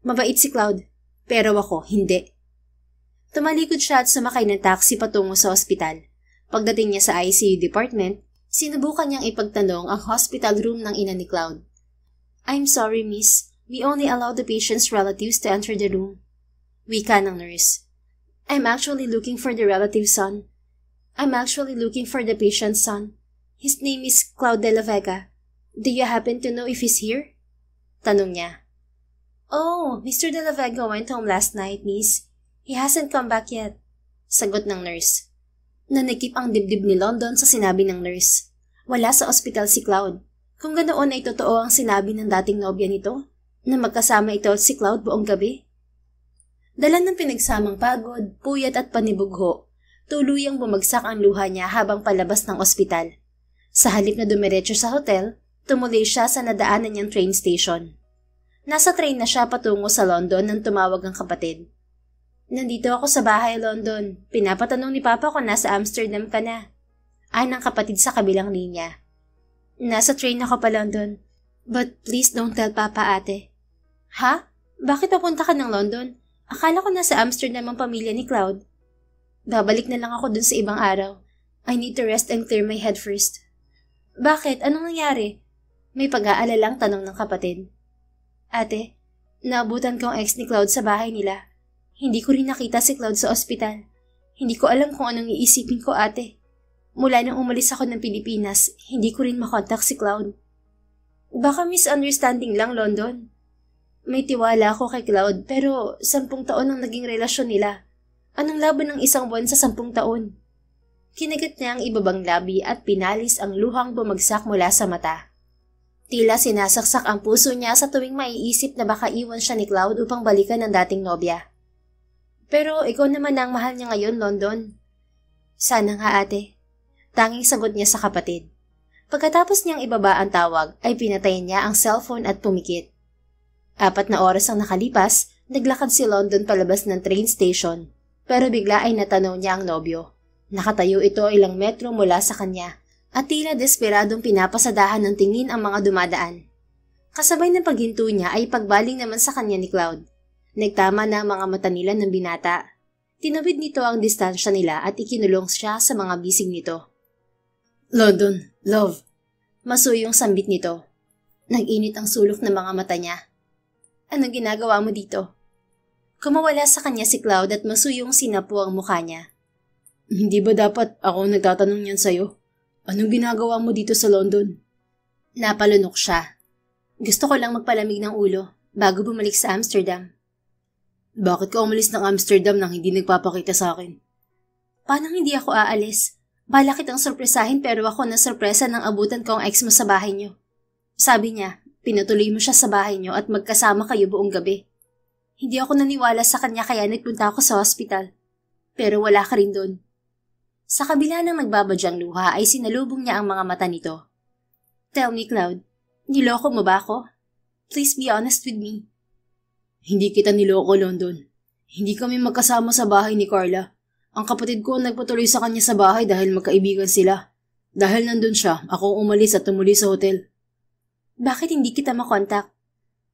Mabait si Cloud, pero ako hindi. Tumalikod siya at sumakay ng taxi patungo sa ospital. Pagdating niya sa ICU department, sinubukan niyang ipagtanong ang hospital room ng ina ni Cloud. I'm sorry, miss. We only allow the patient's relatives to enter the room. Wika ng nurse. I'm actually looking for the relative's son. I'm actually looking for the patient's son. His name is Cloud de la Vega. Do you happen to know if he's here? Tanong niya. Oh, Mr. de la Vega went home last night, miss. He hasn't come back yet. Sagot ng nurse. Nanikip ang dibdib ni London sa sinabi ng nurse. Wala sa ospital si Cloud. Kung ganoon ay totoo ang sinabi ng dating nobya nito, na magkasama ito at si Cloud buong gabi. Dala ng pinagsamang pagod, puyat at panibugho, tuluyang bumagsak ang luha niya habang palabas ng ospital. Sa halip na dumiretso sa hotel, tumuloy siya sa nadaanan niyang train station. Nasa train na siya patungo sa London nang tumawag ang kapatid. Nandito ako sa bahay, London. Pinapatanong ni Papa kung nasa Amsterdam ka na. Ay ng kapatid sa kabilang linya. Nasa train ako pa, London. But please don't tell Papa, ate. Ha? Bakit papunta ka ng London? Akala ko nasa Amsterdam ang pamilya ni Cloud. Babalik na lang ako dun sa ibang araw. I need to rest and clear my head first. Bakit? Anong nangyari? May pag-aalalang tanong ng kapatid. Ate, naabutan ko ang ex ni Cloud sa bahay nila. Hindi ko rin nakita si Cloud sa ospital. Hindi ko alam kung anong iisipin ko, ate. Mula nang umalis ako ng Pilipinas, hindi ko rin makontak si Cloud. Baka misunderstanding lang, London. May tiwala ako kay Cloud pero 10 taon ang naging relasyon nila. Anong laban ng 1 buwan sa 10 taon? Kinagat niya ang ibabang labi at pinalis ang luhang bumagsak mula sa mata. Tila sinasaksak ang puso niya sa tuwing maiisip na baka iwan siya ni Cloud upang balikan ng dating nobya. Pero ikaw naman ang mahal niya ngayon, London. Sana nga, ate. Tanging sagot niya sa kapatid. Pagkatapos niyang ibaba ang tawag ay pinatayin niya ang cellphone at pumikit. 4 na oras ang nakalipas, naglakad si London palabas ng train station. Pero bigla ay natanaw niya ang nobyo. Nakatayo ito ilang metro mula sa kanya at tila desperadong pinapasadahan ng tingin ang mga dumadaan. Kasabay ng paghinto niya ay pagbaling naman sa kanya ni Cloud. Nagtama na ang mga mata nila ng binata. Tinawid nito ang distansya nila at ikinulong siya sa mga bisig nito. London, love. Masuyong sambit nito. Nag-init ang sulok ng mga mata niya. Anong ginagawa mo dito? Kumawala sa kanya si Cloud at masuyong sinapu ang mukha niya. Hindi ba dapat ako nagtatanong niyan sa'yo? Anong ginagawa mo dito sa London? Napalunok siya. Gusto ko lang magpalamig ng ulo bago bumalik sa Amsterdam. Bakit ka umalis ng Amsterdam nang hindi nagpapakita sa akin? Paano hindi ako aalis? Bala kitang sorpresahin pero ako na sorpresa nang abutan ko ang ex mo sa bahay niyo. Sabi niya, pinatuloy mo siya sa bahay niyo at magkasama kayo buong gabi. Hindi ako naniwala sa kanya kaya nagpunta ako sa hospital. Pero wala ka rin doon. Sa kabila ng nagbabadyang luha ay sinalubong niya ang mga mata nito. Tell me, Cloud, niloko mo ba ako? Please be honest with me. Hindi kita niloko, London. Hindi kami magkasama sa bahay ni Carla. Ang kapatid ko ang nagpatuloy sa kanya sa bahay dahil magkaibigan sila. Dahil nandun siya, ako umalis at tumuli sa hotel. Bakit hindi kita makontak?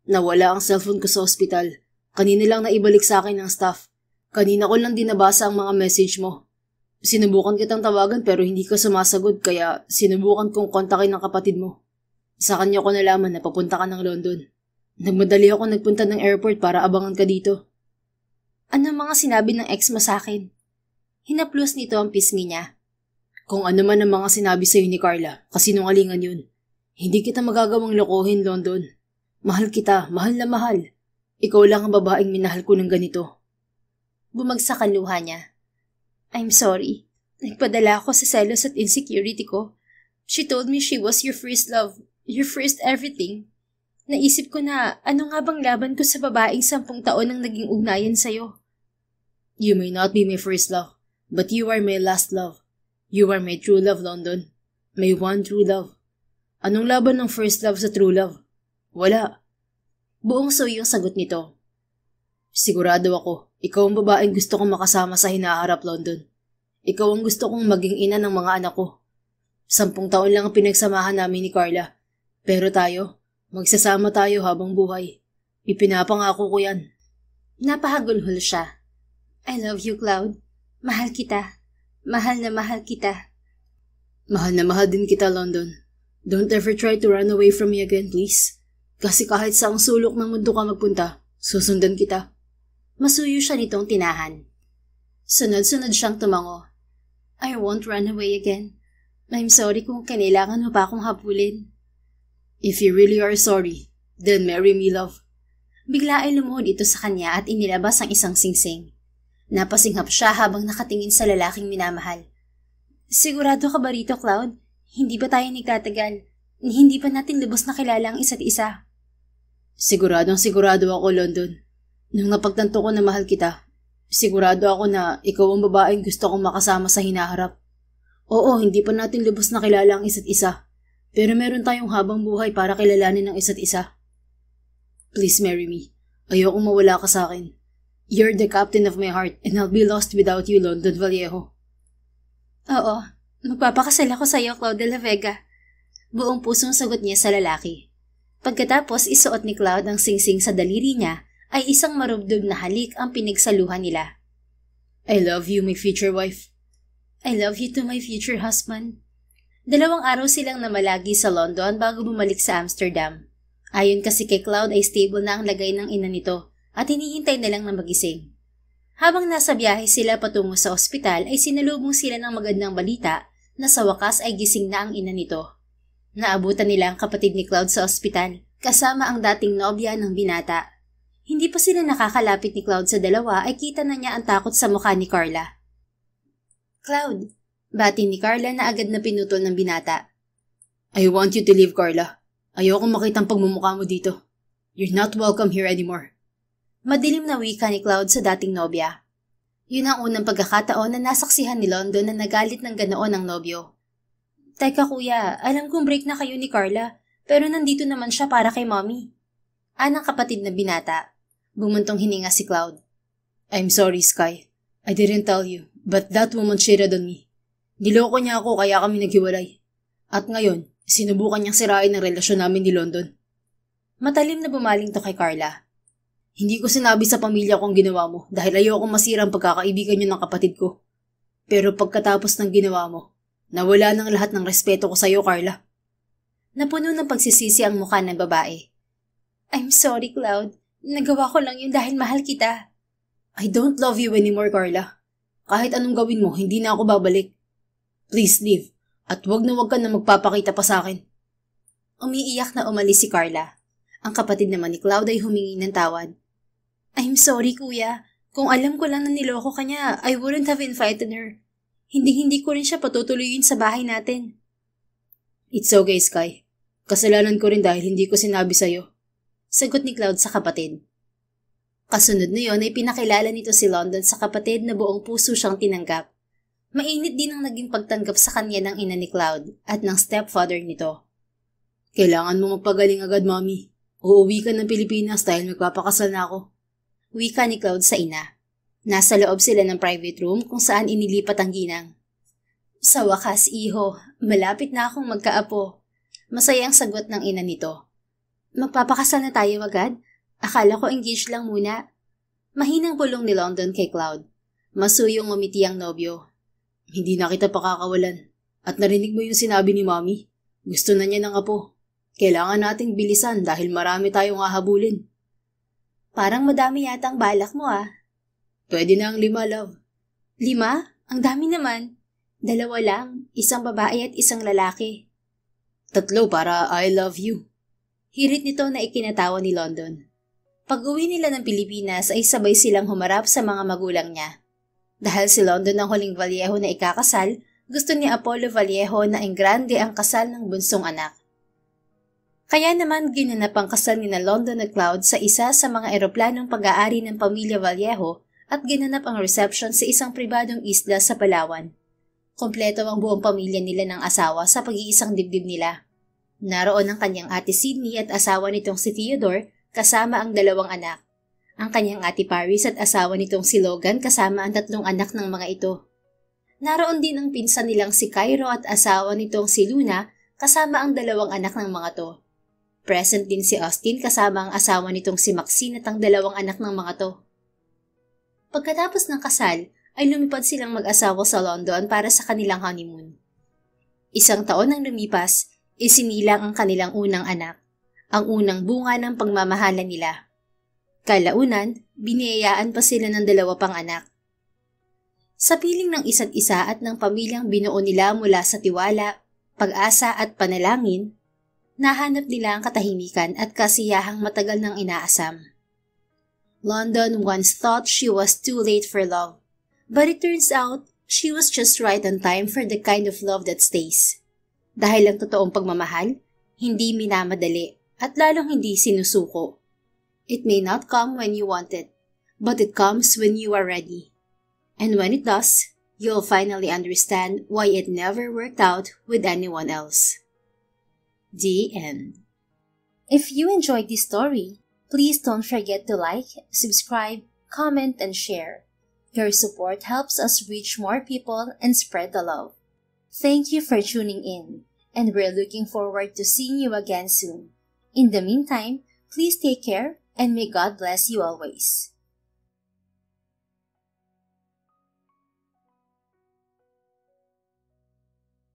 Nawala ang cellphone ko sa ospital. Kanina lang naibalik sa akin ng staff. Kanina ko lang dinabasa ang mga message mo. Sinubukan kitang tawagan pero hindi ka sumasagot kaya sinubukan kong kontakin ng kapatid mo. Sa kanya ko nalaman na papunta ka ng London. Nagmadali ako nagpunta ng airport para abangan ka dito. Ano mga sinabi ng ex mo sa akin? Hinaplos nito ang pisngi niya. Kung ano man ang mga sinabi sa'yo ni Carla, kasinungalingan yun. Hindi kita magagawang lokohin, London. Mahal kita, mahal na mahal. Ikaw lang ang babaeng minahal ko ng ganito. Bumagsak ang luha niya. I'm sorry. Nagpadala ako sa selos at insecurity ko. She told me she was your first love, your first everything. Naisip ko na ano nga bang laban ko sa babaeng 10 taon ang naging ugnayan sa'yo. You may not be my first love, but you are my last love. You are my true love, London. My one true love. Anong laban ng first love sa true love? Wala. Buong suyo yung sagot nito. Sigurado ako, ikaw ang babaeng gusto kong makasama sa hinaharap, London. Ikaw ang gusto kong maging ina ng mga anak ko. 10 taon lang ang pinagsamahan namin ni Carla. Pero tayo, magsasama tayo habang buhay. Ipinapangako ko yan. Napahagulhol siya. I love you, Cloud. Mahal kita. Mahal na mahal kita. Mahal na mahal din kita, London. Don't ever try to run away from me again, please. Kasi kahit saang sulok ng mundo ka magpunta, susundan kita. Masuyo siya nitong tinahan. Sunod-sunod siyang tumango. I won't run away again. I'm sorry kung kailangan mo pa akong habulin. If you really are sorry, then marry me, love. Bigla ay lumuhod ito sa kanya at inilabas ang isang singsing. Napasinghap siya habang nakatingin sa lalaking minamahal. Sigurado ka ba rito, Cloud? Hindi ba tayo nagtatagal? Hindi pa natin lubos na kilala ang isa't isa? Siguradong sigurado ako, London. Nung napagtanto ko na mahal kita, sigurado ako na ikaw ang babaeng gusto kong makasama sa hinaharap. Oo, hindi pa natin lubos na kilala ang isa't isa, pero meron tayong habang buhay para kilalanin ang isa't isa. Please marry me. Ayokong mawala ka sa akin. You're the captain of my heart and I'll be lost without you, London Vallejo. Oo, magpapakasal ako sa iyo, Cloud de la Vega. Buong pusong sagot niya sa lalaki. Pagkatapos isuot ni Cloud ang singsing sa daliri niya, ay isang marubdob na halik ang pinagsaluhan nila. I love you, my future wife. I love you too, my future husband. 2 araw silang namalagi sa London bago bumalik sa Amsterdam. Ayon kasi kay Cloud ay stable na ang lagay ng ina nito at hinihintay na lang na magising. Habang nasa biyahe sila patungo sa ospital ay sinalubong sila ng magandang balita na sa wakas ay gising na ang ina nito. Naabutan nila ang kapatid ni Cloud sa ospital, kasama ang dating nobya ng binata. Hindi pa sila nakakalapit ni Cloud sa dalawa ay kita na niya ang takot sa mukha ni Carla. Cloud, bati ni Carla na agad na pinutol ng binata. I want you to leave, Carla. Ayokong makitang pagmumukha mo dito. You're not welcome here anymore. Madilim na wika ni Cloud sa dating nobya. Yun ang unang pagkakataon na nasaksihan ni London na nagalit ng ganoon ang nobyo. Teka kuya, alam kong break na kayo ni Carla, pero nandito naman siya para kay mommy. Anang kapatid na binata. Bumuntong hininga si Cloud. I'm sorry, Sky. I didn't tell you, but that woman cheated on me. Niloko niya ako kaya kami naghiwalay. At ngayon, sinubukan niyang sirain ang relasyon namin ni London. Matalim na bumaling to kay Carla. Hindi ko sinabi sa pamilya ko ang ginawa mo dahil ayokong masira ang pagkakaibigan niyo ng kapatid ko. Pero pagkatapos ng ginawa mo, nawala ng lahat ng respeto ko sa iyo, Carla. Napuno ng pagsisisi ang mukha ng babae. I'm sorry, Cloud. Nagawa ko lang yun dahil mahal kita. I don't love you anymore, Carla. Kahit anong gawin mo, hindi na ako babalik. Please leave. At wag ka na magpapakita pa sa akin. Umiiyak na umalis si Carla. Ang kapatid naman ni Cloud ay humingi ng tawad. I'm sorry, kuya. Kung alam ko lang na niloko ka niya, I wouldn't have invited her. Hindi ko rin siya patutuloyin sa bahay natin. It's okay, Sky. Kasalanan ko rin dahil hindi ko sinabi sa'yo. Sagot ni Cloud sa kapatid. Kasunod na yon ay pinakilala nito si London sa kapatid na buong puso siyang tinanggap. Mainit din ang naging pagtanggap sa kanya ng ina ni Cloud at ng stepfather nito. Kailangan mo magpagaling agad, Mommy. Uuwi ka ng Pilipinas dahil magpapakasal na ako. Wika ni Cloud sa ina. Nasa loob sila ng private room kung saan inilipat ang ginang. Sa wakas, iho, malapit na akong magkaapo. Masayang sagot ng ina nito. Magpapakasal na tayo agad? Akala ko engaged lang muna. Mahinang bulong ni London kay Cloud. Masuyong umiti ang nobyo. Hindi na kita pakakawalan. At narinig mo yung sinabi ni Mommy. Gusto na niya ng apo. Kailangan nating bilisan dahil marami tayong hahabulin. Parang madami yata ang balak mo ah. Pwede na ang 5, love. 5? Ang dami naman. 2 lang, isang babae at isang lalaki. 3 para I love you. Hirit nito na ikinatawa ni London. Pag-uwi nila ng Pilipinas ay sabay silang humarap sa mga magulang niya. Dahil si London ang huling Vallejo na ikakasal, gusto ni Apollo Vallejo na engrande ang kasal ng bunsong anak. Kaya naman ginanap ang kasal ni na London at Cloud sa isa sa mga eroplanong pag-aari ng pamilya Vallejo at ginanap ang reception sa isang pribadong isla sa Palawan. Kompleto ang buong pamilya nila ng asawa sa pag-iisang dibdib nila. Naroon ang kanyang ate Sydney at asawa nitong si Theodore kasama ang 2 anak. Ang kanyang ate Paris at asawa nitong si Logan kasama ang 3 anak ng mga ito. Naroon din ang pinsan nilang si Cairo at asawa nitong si Luna kasama ang 2 anak ng mga to. Present din si Austin kasama ang asawa nitong si Maxine at ang 2 anak ng mga to. Pagkatapos ng kasal, ay lumipad silang mag-asawa sa London para sa kanilang honeymoon. 1 taon nang lumipas, isinilang ang kanilang unang anak, ang unang bunga ng pagmamahalan nila. Kalaunan, Biniyayaan pa sila ng 2 pang anak. Sa piling ng isa't isa at ng pamilyang binuo nila mula sa tiwala, pag-asa at panalangin, nahanap nila ang katahimikan at kasiyahang matagal nang inaasam. London once thought she was too late for love, but it turns out she was just right on time for the kind of love that stays. Dahil ang totoong pagmamahal, hindi minamadali at lalong hindi sinusuko. It may not come when you want it, but it comes when you are ready. And when it does, you'll finally understand why it never worked out with anyone else. The end. If you enjoyed this story, please don't forget to like, subscribe, comment, and share. Your support helps us reach more people and spread the love. Thank you for tuning in, and we're looking forward to seeing you again soon. In the meantime, please take care and may God bless you always.